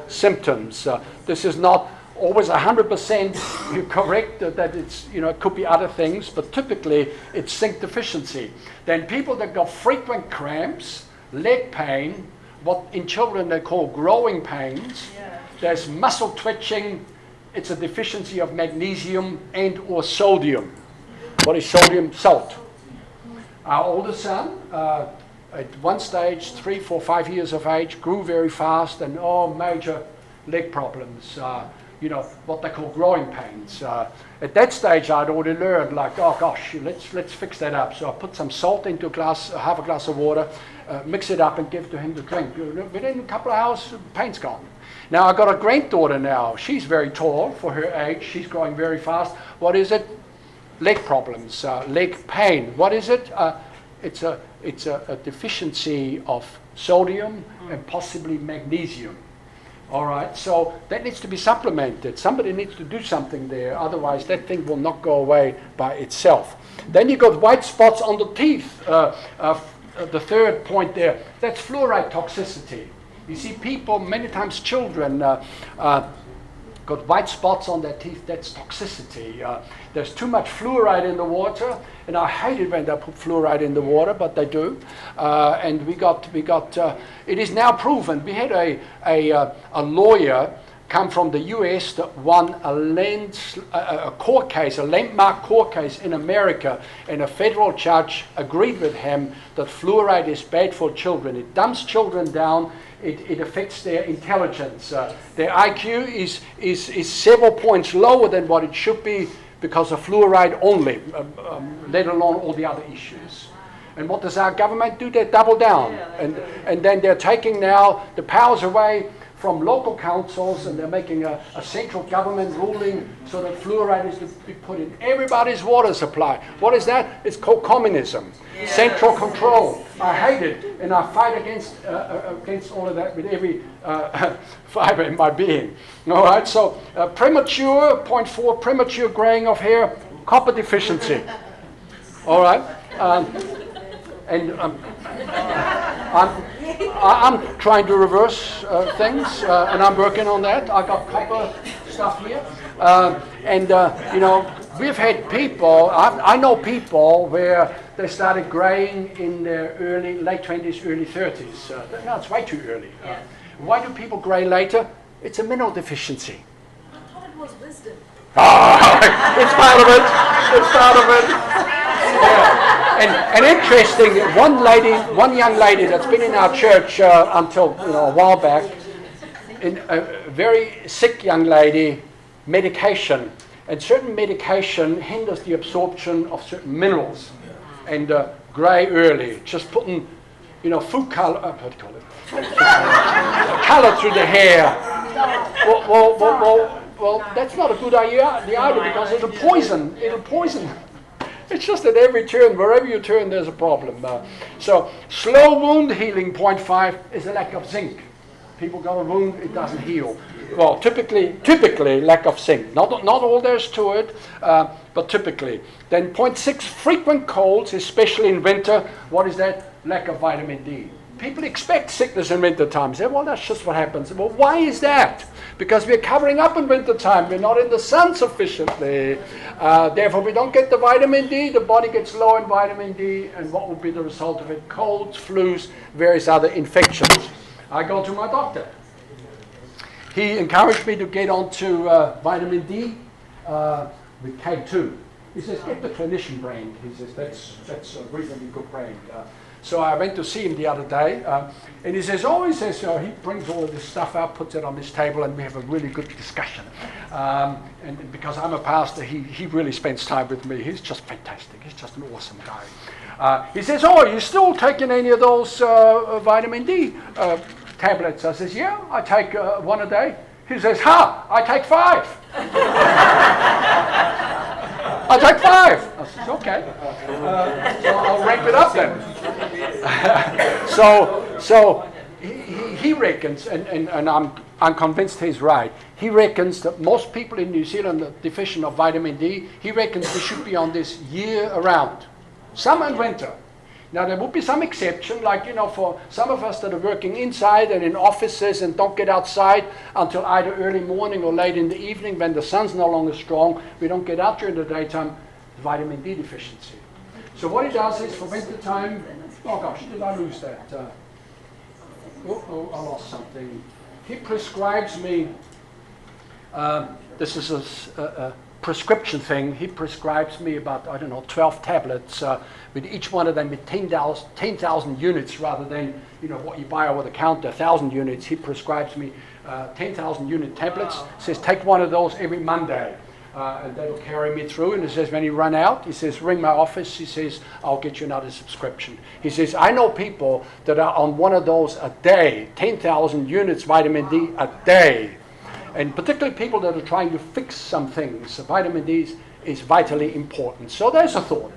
symptoms. This is not always 100% you're correct that it's, you know, it could be other things, but typically it's zinc deficiency. Then people that got frequent cramps, leg pain, what in children they call growing pains, there's muscle twitching, it's a deficiency of magnesium and or sodium. What is sodium? Salt. Our oldest son, at one stage, 3, 4, 5 years of age, grew very fast, and major leg problems. You know, what they call growing pains. At that stage, I'd already learned, like, oh gosh, let's fix that up. So I put some salt into a glass, half a glass of water, mix it up and give it to him to drink. Within a couple of hours, the pain's gone. Now, I've got a granddaughter now. She's very tall for her age. She's growing very fast. What is it? Leg problems, leg pain. What is it? It's a deficiency of sodium and possibly magnesium. All right, so that needs to be supplemented. Somebody needs to do something there, otherwise that thing will not go away by itself. Then you got white spots on the teeth. The third point there, that's fluoride toxicity. You see people, many times children, got white spots on their teeth, that's toxicity. There's too much fluoride in the water, and I hate it when they put fluoride in the water, but they do. And we got. It is now proven. We had a lawyer come from the U.S. that won a court case, a landmark court case in America, and a federal judge agreed with him that fluoride is bad for children. It dumps children down. It affects their intelligence. Their IQ is several points lower than what it should be because of fluoride only, let alone all the other issues. And what does our government do? They double down. And then they're taking now the powers away from local councils, and they're making a central government ruling so that fluoride is to be put in everybody's water supply. What is that? It's called communism. Yes. Central control. I hate it, and I fight against all of that with every fiber in my being. All right, so premature, point 4, premature graying of hair, copper deficiency. All right, I'm trying to reverse things, and I'm working on that. I got copper stuff here, you know, we've had people. I know people where they started graying in their late 20s, early 30s. No, it's way too early. Why do people gray later? It's a mineral deficiency. I thought it was wisdom. It's part of it. It's part of it. Yeah. And interesting, one young lady that's been in our church until a while back, a very sick young lady, medication, And certain medication hinders the absorption of certain minerals. And grey early, just putting, food color, what do you call it? Color through the hair. Well, that's not a good idea because it'll poison. It's just at every turn, wherever you turn, there's a problem. So slow wound healing, 0.5, is a lack of zinc. People got a wound, it doesn't heal. Well, typically lack of zinc. Not all there's to it, but typically. Then 0.6, frequent colds, especially in winter. What is that? Lack of vitamin D. People expect sickness in winter time. Say, well, that's just what happens. Well, why is that? Because we're covering up in winter time. We're not in the sun sufficiently. Therefore, we don't get the vitamin D. The body gets low in vitamin D. And what will be the result of it? Colds, flus, various other infections. I go to my doctor. He encouraged me to get onto vitamin D with K2. He says, get the clinician brand. He says, that's a reasonably good brand. So I went to see him the other day, and he says, he brings all of this stuff out, puts it on this table, and we have a really good discussion. And because I'm a pastor, he really spends time with me. He's just fantastic. He's just an awesome guy. He says, are you still taking any of those vitamin D tablets? I says, yeah, I take one a day. He says, I take 5. I take 5. I says, okay. So I'll ramp it up then. so he reckons, and I'm convinced he's right. He reckons that most people in New Zealand are deficient of vitamin D. He reckons we should be on this year around, summer and winter. Now there would be some exception, like for some of us that are working inside and in offices and don't get outside until either early morning or late in the evening when the sun's no longer strong. We don't get out during the daytime. Vitamin D deficiency. So what he does is for winter time. Oh gosh, did I lose that? I lost something. He prescribes me. This is a prescription thing. He prescribes me about 12 tablets. With each one of them with 10,000 units rather than what you buy over the counter, 1,000 units. He prescribes me 10,000 unit tablets. Says take one of those every Monday. And that'll carry me through. And he says, when you run out, he says, ring my office. He says, I'll get you another subscription. He says, I know people that are on one of those a day, 10,000 units vitamin D a day. And particularly people that are trying to fix some things. Vitamin D is vitally important. So there's a thought.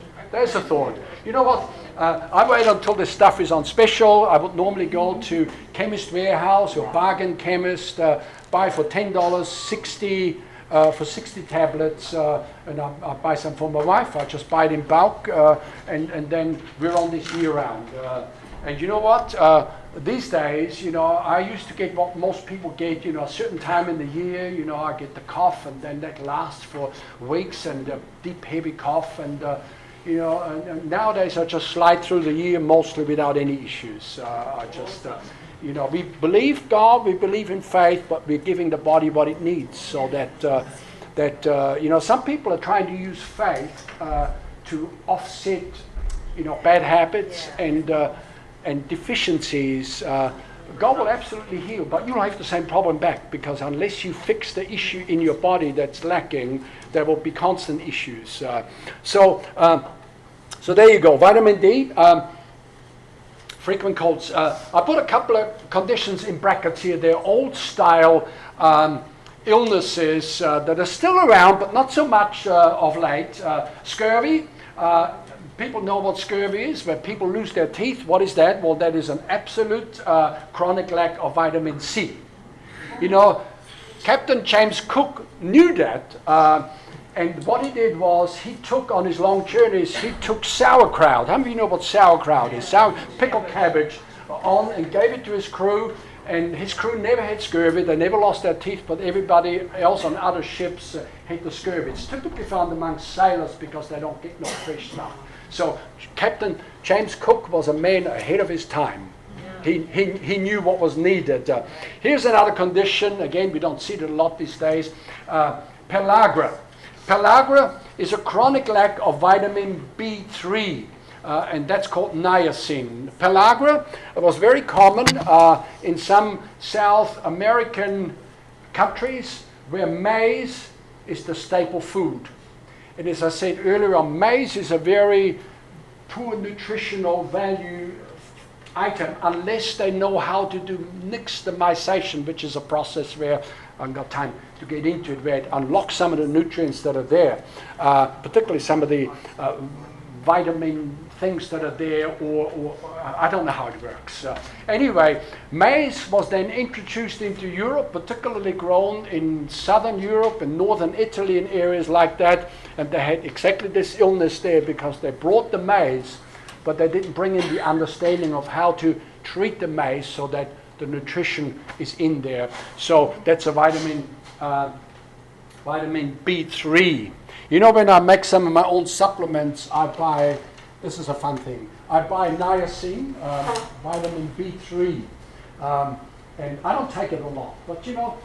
You know what? I wait until this stuff is on special. I would normally go to Chemist Warehouse or Bargain Chemist, buy for $10, 60 for 60 tablets, and I buy some for my wife. I just buy it in bulk, and then we're on this year round. And you know what? These days, I used to get what most people get, a certain time in the year. I get the cough, and then that lasts for weeks, and a deep, heavy cough, and and nowadays I just slide through the year mostly without any issues. We believe God, we believe in faith, but we're giving the body what it needs. So that some people are trying to use faith to offset, bad habits and deficiencies. God will absolutely heal, but you'll have the same problem back, because unless you fix the issue in your body that's lacking, there will be constant issues. So there you go. Vitamin D. Frequent colds. I put a couple of conditions in brackets here. They're old-style illnesses that are still around, but not so much of late. Scurvy. People know what scurvy is, where people lose their teeth. What is that? Well, that is an absolute chronic lack of vitamin C. Captain James Cook knew that. And what he did was, he took on his long journeys, he took sauerkraut. How many of you know what sauerkraut is? Pickled cabbage on, and gave it to his crew. And his crew never had scurvy. They never lost their teeth, but everybody else on other ships had the scurvy. It's typically found among sailors because they don't get no fresh stuff. So Captain James Cook was a man ahead of his time. He knew what was needed. Here's another condition. Again, we don't see it a lot these days. Pellagra. Pellagra is a chronic lack of vitamin B3, and that's called niacin. Pellagra was very common in some South American countries where maize is the staple food. And as I said earlier on, maize is a very poor nutritional value item unless they know how to do nixtamization, which is a process where I haven't got time to get into it, where it unlocks some of the nutrients that are there, particularly some of the vitamin things that are there, or I don't know how it works. Anyway, maize was then introduced into Europe, particularly grown in southern Europe and northern Italy and areas like that, and they had exactly this illness there because they brought the maize, but they didn't bring in the understanding of how to treat the maize so that the nutrition is in there. So that's a vitamin B3. You know, when I make some of my own supplements, I buy, this is a fun thing, I buy niacin, vitamin B3, and I don't take it a lot, but you know,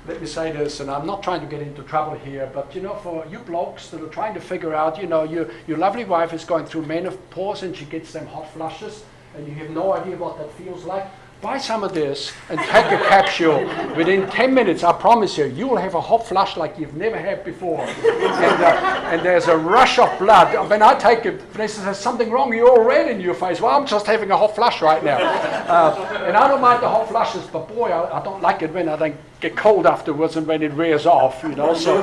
let me say this, and I'm not trying to get into trouble here, but you know, for you blokes that are trying to figure out, you know, your lovely wife is going through menopause and she gets them hot flushes, and you have no idea what that feels like, buy some of this and take a capsule. Within 10 minutes, I promise you, you will have a hot flush like you've never had before. And there's a rush of blood. When I take it, Vanessa says, something wrong, you're all red in your face. Well, I'm just having a hot flush right now. And I don't mind the hot flushes, but boy, I don't like it when I then get cold afterwards and when it wears off, you know. So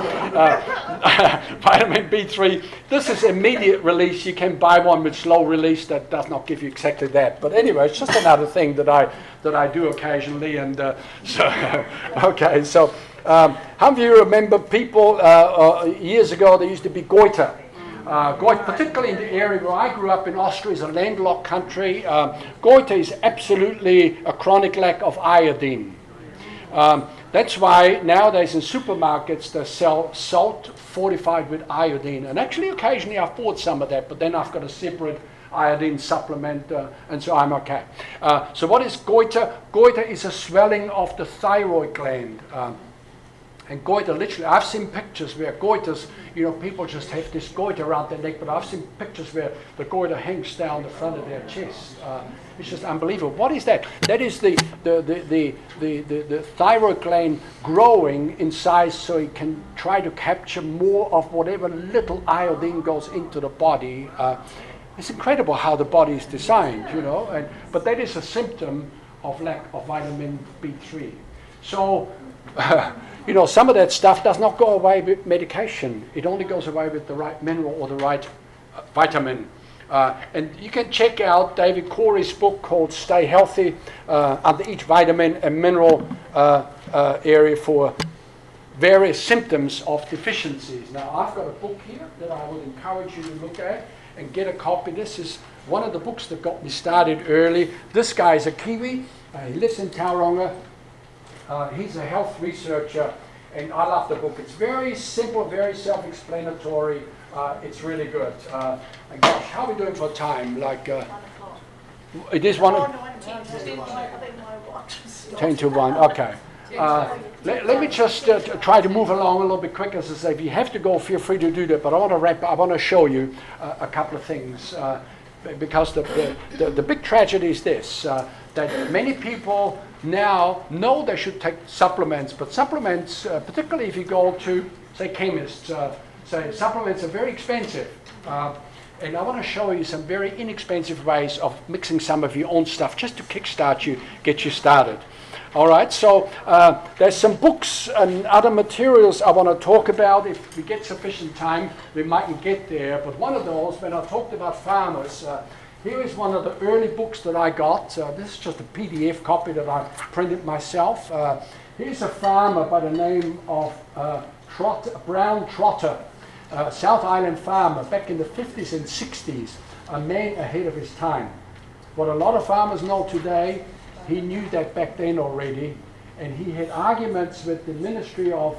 vitamin B3, this is immediate release. You can buy one with slow release that does not give you exactly that. But anyway, it's just another thing that I do occasionally. And okay, so how many of you remember people years ago, there used to be goiter. Particularly in the area where I grew up in Austria, is a landlocked country. Goiter is absolutely a chronic lack of iodine. That's why nowadays in supermarkets they sell salt fortified with iodine. And actually occasionally I've bought some of that, but then I've got a separate iodine supplement, and so I'm okay. So what is goiter? Goiter is a swelling of the thyroid gland. And goiter, literally, I've seen pictures where goiters, you know, people just have this goiter around their neck, but I've seen pictures where the goiter hangs down the front of their chest. It's just unbelievable. What is that? That is the thyroid gland growing in size so it can try to capture more of whatever little iodine goes into the body. It's incredible how the body is designed, you know, but that is a symptom of lack of vitamin B3. So, you know, some of that stuff does not go away with medication. It only goes away with the right mineral or the right vitamin. And you can check out David Corey's book called Stay Healthy, under each vitamin and mineral area for various symptoms of deficiencies. Now, I've got a book here that I would encourage you to look at and get a copy. This is one of the books that got me started early. This guy is a Kiwi. He lives in Tauranga. He's a health researcher, and I love the book. It's very simple, very self-explanatory. It's really good. And gosh, how are we doing for time? Like, it is 1 o'clock. 10 to 1, okay. Let me just try to move along a little bit quicker. As I say, if you have to go, feel free to do that. But I want to wrap. I want to show you a couple of things because the big tragedy is this: that many people now know they should take supplements, but supplements, particularly if you go to say chemists, say supplements are very expensive. And I want to show you some very inexpensive ways of mixing some of your own stuff just to kickstart you, get you started. All right, so there's some books and other materials I want to talk about. If we get sufficient time, we mightn't get there. But one of those, when I talked about farmers, here is one of the early books that I got. This is just a PDF copy that I printed myself. Here's a farmer by the name of Brown Trotter, South Island farmer back in the 50s and 60s, a man ahead of his time. What a lot of farmers know today, he knew that back then already, and he had arguments with the Ministry of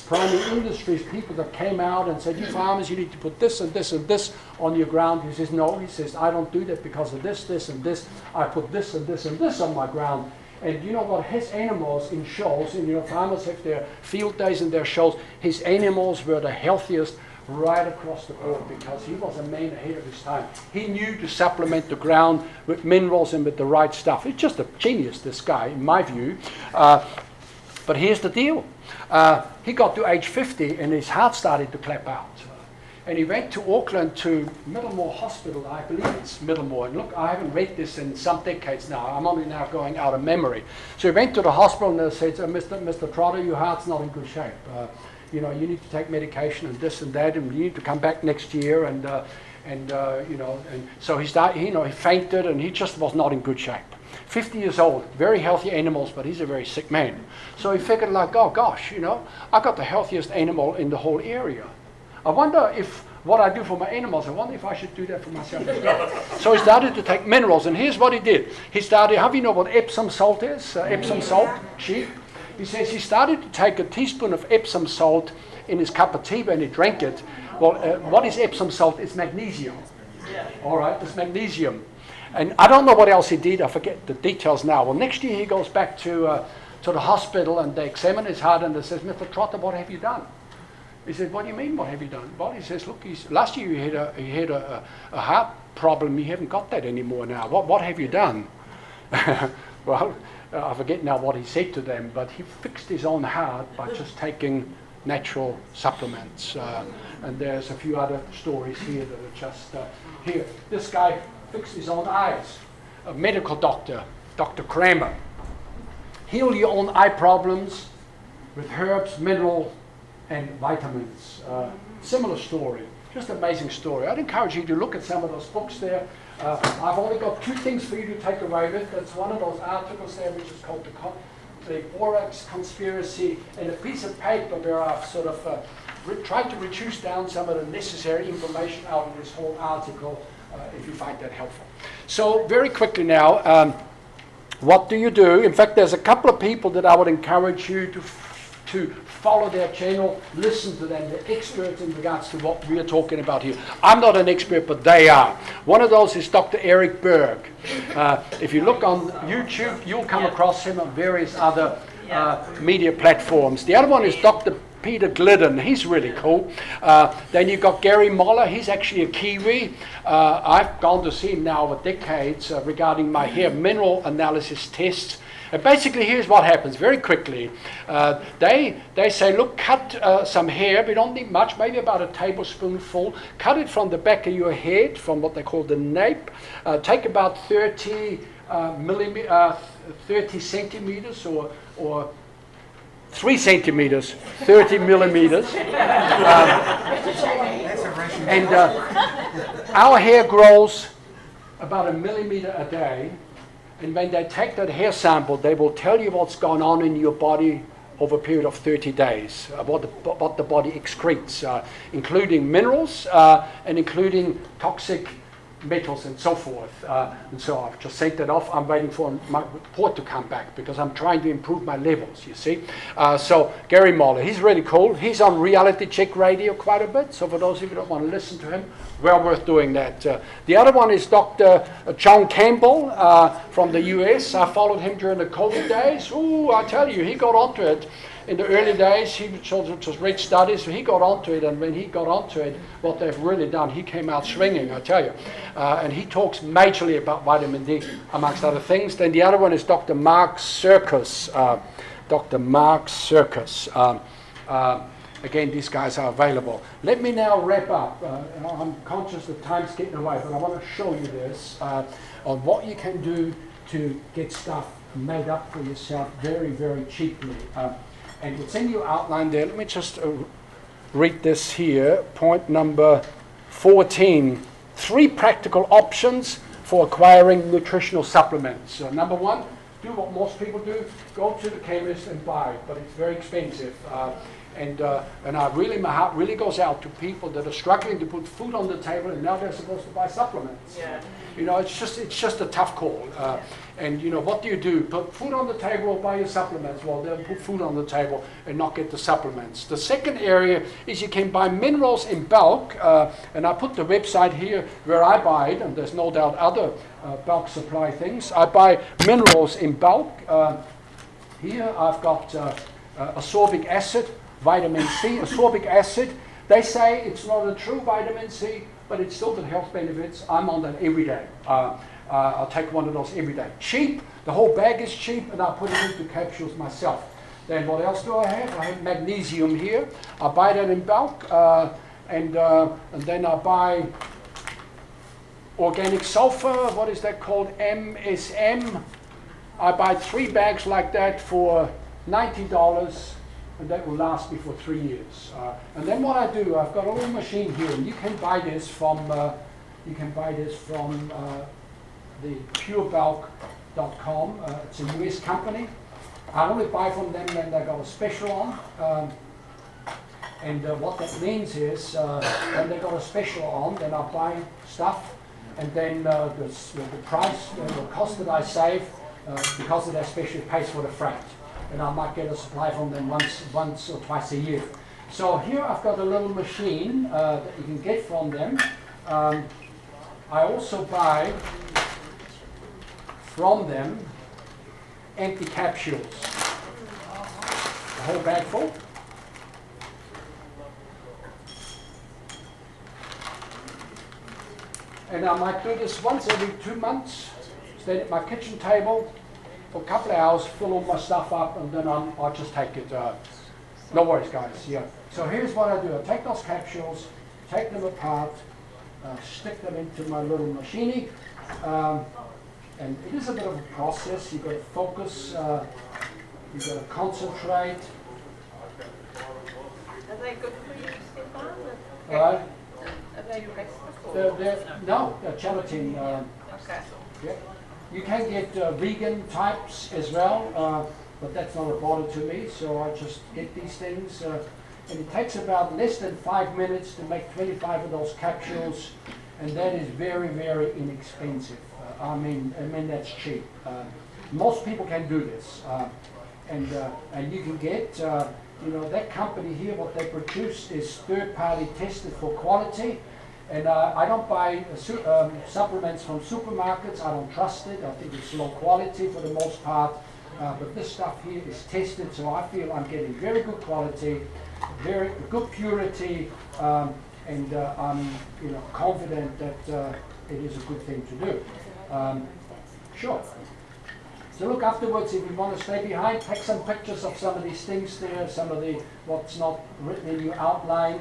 Primary Industries, people that came out and said, you farmers, you need to put this and this and this on your ground. He says, no, he says, I don't do that because of this, this and this. I put this and this and this on my ground. And you know what, his animals in shows, and you know, farmers have their field days and their shows, his animals were the healthiest right across the board because he was a man ahead of his time. He knew to supplement the ground with minerals and with the right stuff. He's just a genius, this guy, in my view. But here's the deal. He got to age 50 and his heart started to clap out. And he went to Auckland to Middlemore Hospital, I believe it's Middlemore. And look, I haven't read this in some decades now. I'm only now going out of memory. So he went to the hospital and they said, Mr. Trotter, your heart's not in good shape. You know, you need to take medication and this and that, and you need to come back next year. And so he fainted and he just was not in good shape. 50 years old, very healthy animals, but he's a very sick man. So he figured like, oh gosh, you know, I got the healthiest animal in the whole area. I wonder if what I do for my animals, I wonder if I should do that for myself as well. So he started to take minerals, and here's what he did. He started, how do you know what Epsom salt is? Epsom salt, cheap. He says he started to take a teaspoon of Epsom salt in his cup of tea when he drank it. Well, what is Epsom salt? It's magnesium. All right, it's magnesium. And I don't know what else he did. I forget the details now. Well, next year he goes back to the hospital, and they examine his heart, and they says, Mr. Trotter, what have you done? He said, what do you mean, what have you done? Well, he says, look, last year you had a heart problem. You haven't got that anymore now. What have you done? Well, I forget now what he said to them, but he fixed his own heart by just taking natural supplements. And there's a few other stories here that are just here. This guy fixed his own eyes. A medical doctor, Dr. Kramer. Heal your own eye problems with herbs, mineral, and vitamins. Similar story, just amazing story. I'd encourage you to look at some of those books there. I've only got 2 things for you to take away with. That's one of those articles there, which is called the Borax Conspiracy, and a piece of paper where I've sort of tried to reduce down some of the necessary information out of this whole article, if you find that helpful. So very quickly now, what do you do? In fact, there's a couple of people that I would encourage you to follow their channel, listen to them. They're experts in regards to what we are talking about here. I'm not an expert, but they are. One of those is Dr. Eric Berg. If you look on YouTube, you'll come across him on various other media platforms. The other one is Dr. Peter Glidden. He's really cool. Then you've got Gary Moller. He's actually a Kiwi. I've gone to see him now over decades regarding my hair mineral analysis tests. And basically, here's what happens very quickly. They say, look, cut some hair. We don't need much, maybe about a tablespoonful. Cut it from the back of your head, from what they call the nape. Take about 30 centimeters or 3 centimeters, 30 millimeters. And our hair grows about 1 millimeter a day. And when they take that hair sample, they will tell you what's gone on in your body over a period of 30 days, what the body excretes, including minerals and including toxic metals and so forth. And so I've just sent that off. I'm waiting for my report to come back because I'm trying to improve my levels, you see. So Gary Moller, he's really cool. He's on Reality Check Radio quite a bit. So for those of you who don't want to listen to him, well worth doing that. The other one is Dr. John Campbell from the US. I followed him during the COVID days. Ooh, I tell you, he got onto it. In the early days, he just read studies, so he got onto it, and when he got onto it, what they've really done, he came out swinging, I tell you. And he talks majorly about vitamin D, amongst other things. Then the other one is Dr. Mark Circus. Dr. Mark Circus. Again, these guys are available. Let me now wrap up. I'm conscious that time's getting away, but I want to show you this on what you can do to get stuff made up for yourself very, very cheaply. And it's in your outline there. Let me just read this here. Point number 14. 3 practical options for acquiring nutritional supplements. So number 1, do what most people do. Go to the chemist and buy it, but it's very expensive. And my heart really goes out to people that are struggling to put food on the table, and now they're supposed to buy supplements. Yeah. You know, it's just a tough call. And you know, what do? Put food on the table or buy your supplements? Well, they'll put food on the table and not get the supplements. The second area is you can buy minerals in bulk, and I put the website here where I buy it, and there's no doubt other bulk supply things. I buy minerals in bulk. Here I've got ascorbic acid, vitamin C, ascorbic acid. They say it's not a true vitamin C, but it's still got health benefits. I'm on that every day. I'll take one of those every day. Cheap, the whole bag is cheap, and I put it into capsules myself. Then what else do I have? I have magnesium here. I buy that in bulk, and then I buy organic sulfur. What is that called? MSM. I buy 3 bags like that for $90, and that will last me for 3 years. And then what I do, I've got a little machine here, and you can buy this from the purebulk.com. It's a US company. I only buy from them when they got a special on. And what that means is when they got a special on, then I buy stuff, and then the price, the cost that I save, because of that special, pays for the freight. And I might get a supply from them once or twice a year. So here I've got a little machine that you can get from them. I also buy from them empty capsules, a whole bag full. And I might do this once every 2 months, stand at my kitchen table for a couple of hours, fill all my stuff up, and then I'll just take it. No worries, guys. Yeah. So here's what I do. I take those capsules, take them apart, stick them into my little machine. And it is a bit of a process. You've got to focus, you've got to concentrate. Are they good for you, Stefan? Right? Are they restful? No, they're gelatin. Okay. Yeah. You can get vegan types as well, but that's not a bother to me, so I just get these things. And it takes about less than 5 minutes to make 25 of those capsules, and that is very, very inexpensive. I mean that's cheap. Most people can do this, and you can get, that company here. What they produce is third-party tested for quality, and I don't buy supplements from supermarkets. I don't trust it. I think it's low quality for the most part. But this stuff here is tested, so I feel I'm getting very good quality, very good purity, and I'm confident that it is a good thing to do. Sure. So look, afterwards, if you want to stay behind, take some pictures of some of these things there, some of the what's not written in your outline,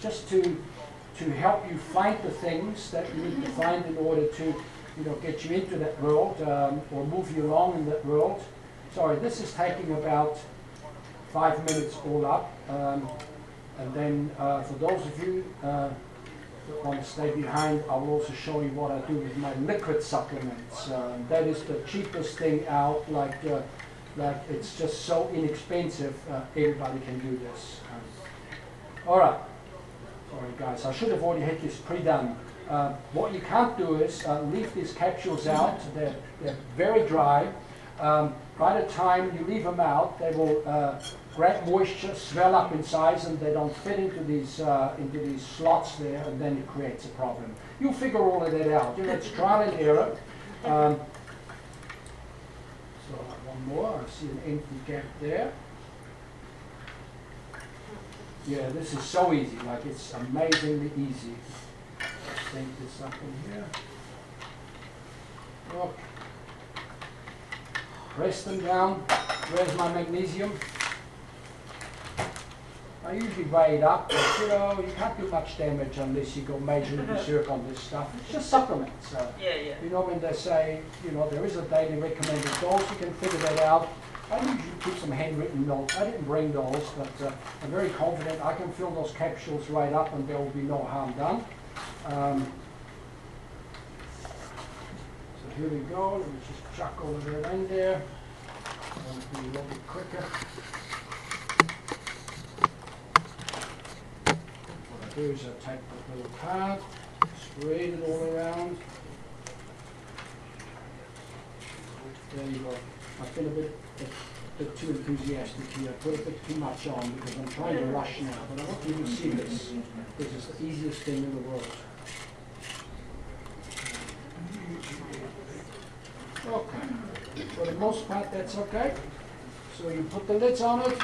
just to help you find the things that you need to find in order to get you into that world or move you along in that world. Sorry, this is taking about 5 minutes all up. And then for those of you that want to stay behind, I will also show you what I do with my liquid supplements. That is the cheapest thing out, like it's just so inexpensive, everybody can do this. All right. Sorry guys, I should have already had this pre-done. What you can't do is leave these capsules out. They're very dry. By the time you leave them out, they will grab moisture, swell up in size, and they don't fit into these slots there, and then it creates a problem. You'll figure all of that out. It's trial and error. So one more. I see an empty gap there. Yeah, this is so easy. Like, it's amazingly easy. Let's sink this up in here. Okay. Press them down. Where's my magnesium? I usually weigh it up, but you can't do much damage unless you go major research on this stuff. It's just supplements. When they say, there is a daily recommended dose, you can figure that out. I usually keep some handwritten notes. I didn't bring those, but I'm very confident I can fill those capsules right up and there will be no harm done. So here we go. Let me just chuck all of that in there. I'll be a little bit quicker. What I do is I take the little card, spread it all around. There you go. I've been a bit too enthusiastic here. I put a bit too much on because I'm trying to rush now. But I want you to see this. This is the easiest thing in the world. Okay. For the most part, that's okay. So you put the lids on it.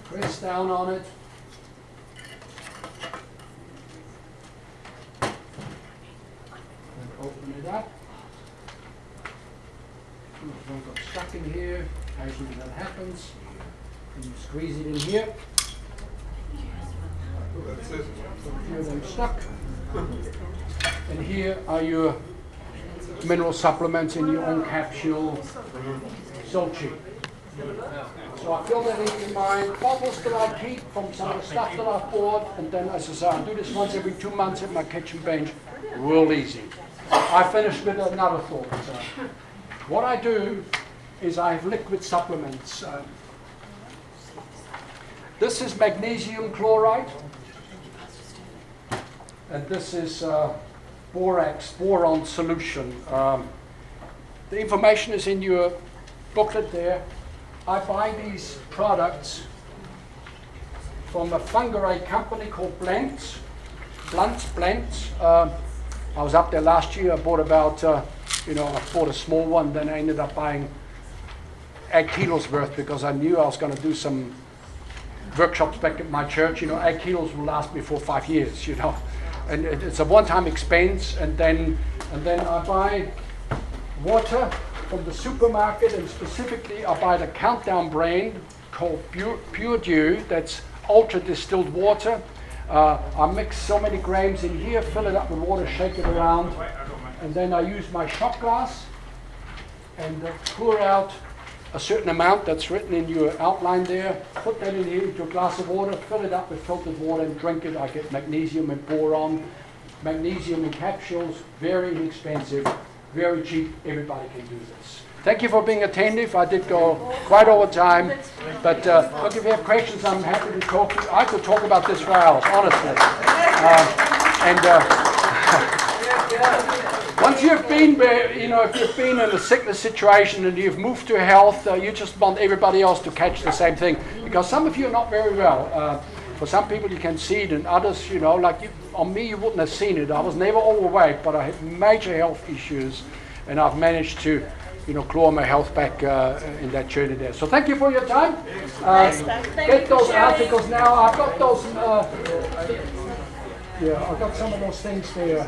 Press down on it. And open it up. One got stuck in here. see that happens. And you squeeze it in here. That's it. Here they're stuck. And here are your mineral supplements in your own capsule. So cheap. So I fill that in my bottles that I keep from some of the stuff that I've bought, and then, as I say, I do this once every 2 months at my kitchen bench, real easy. I finished with another thought. What I do is I have liquid supplements. This is magnesium chloride, and this is boron solution. The information is in your booklet there. I buy these products from a fungi company called Blends. I was up there last year. I bought about, I bought a small one. Then I ended up buying 8 kilos worth because I knew I was going to do some workshops back at my church. 8 kilos will last me for 5 years. And it's a one-time expense. And then I buy water from the supermarket, and specifically I buy the Countdown brand called Pure Dew. That's ultra distilled water. I mix so many grams in here, fill it up with water, shake it around, and then I use my shot glass and pour out a certain amount that's written in your outline there. Put that in here into a glass of water, fill it up with filtered water and drink it. I get magnesium and boron. Magnesium in capsules, very inexpensive. Very cheap, everybody can do this. Thank you for being attentive. I did go quite over time, but look, if you have questions, I'm happy to talk to you. I could talk about this for hours, honestly. Once you've been, if you've been in a sickness situation and you've moved to health, you just want everybody else to catch the same thing, because some of you are not very well. For some people you can see it, and others, on me you wouldn't have seen it. I was never overweight, but I had major health issues, and I've managed to, claw my health back in that journey there. So thank you for your time. Get those articles now. I've got those. I've got some of those things there.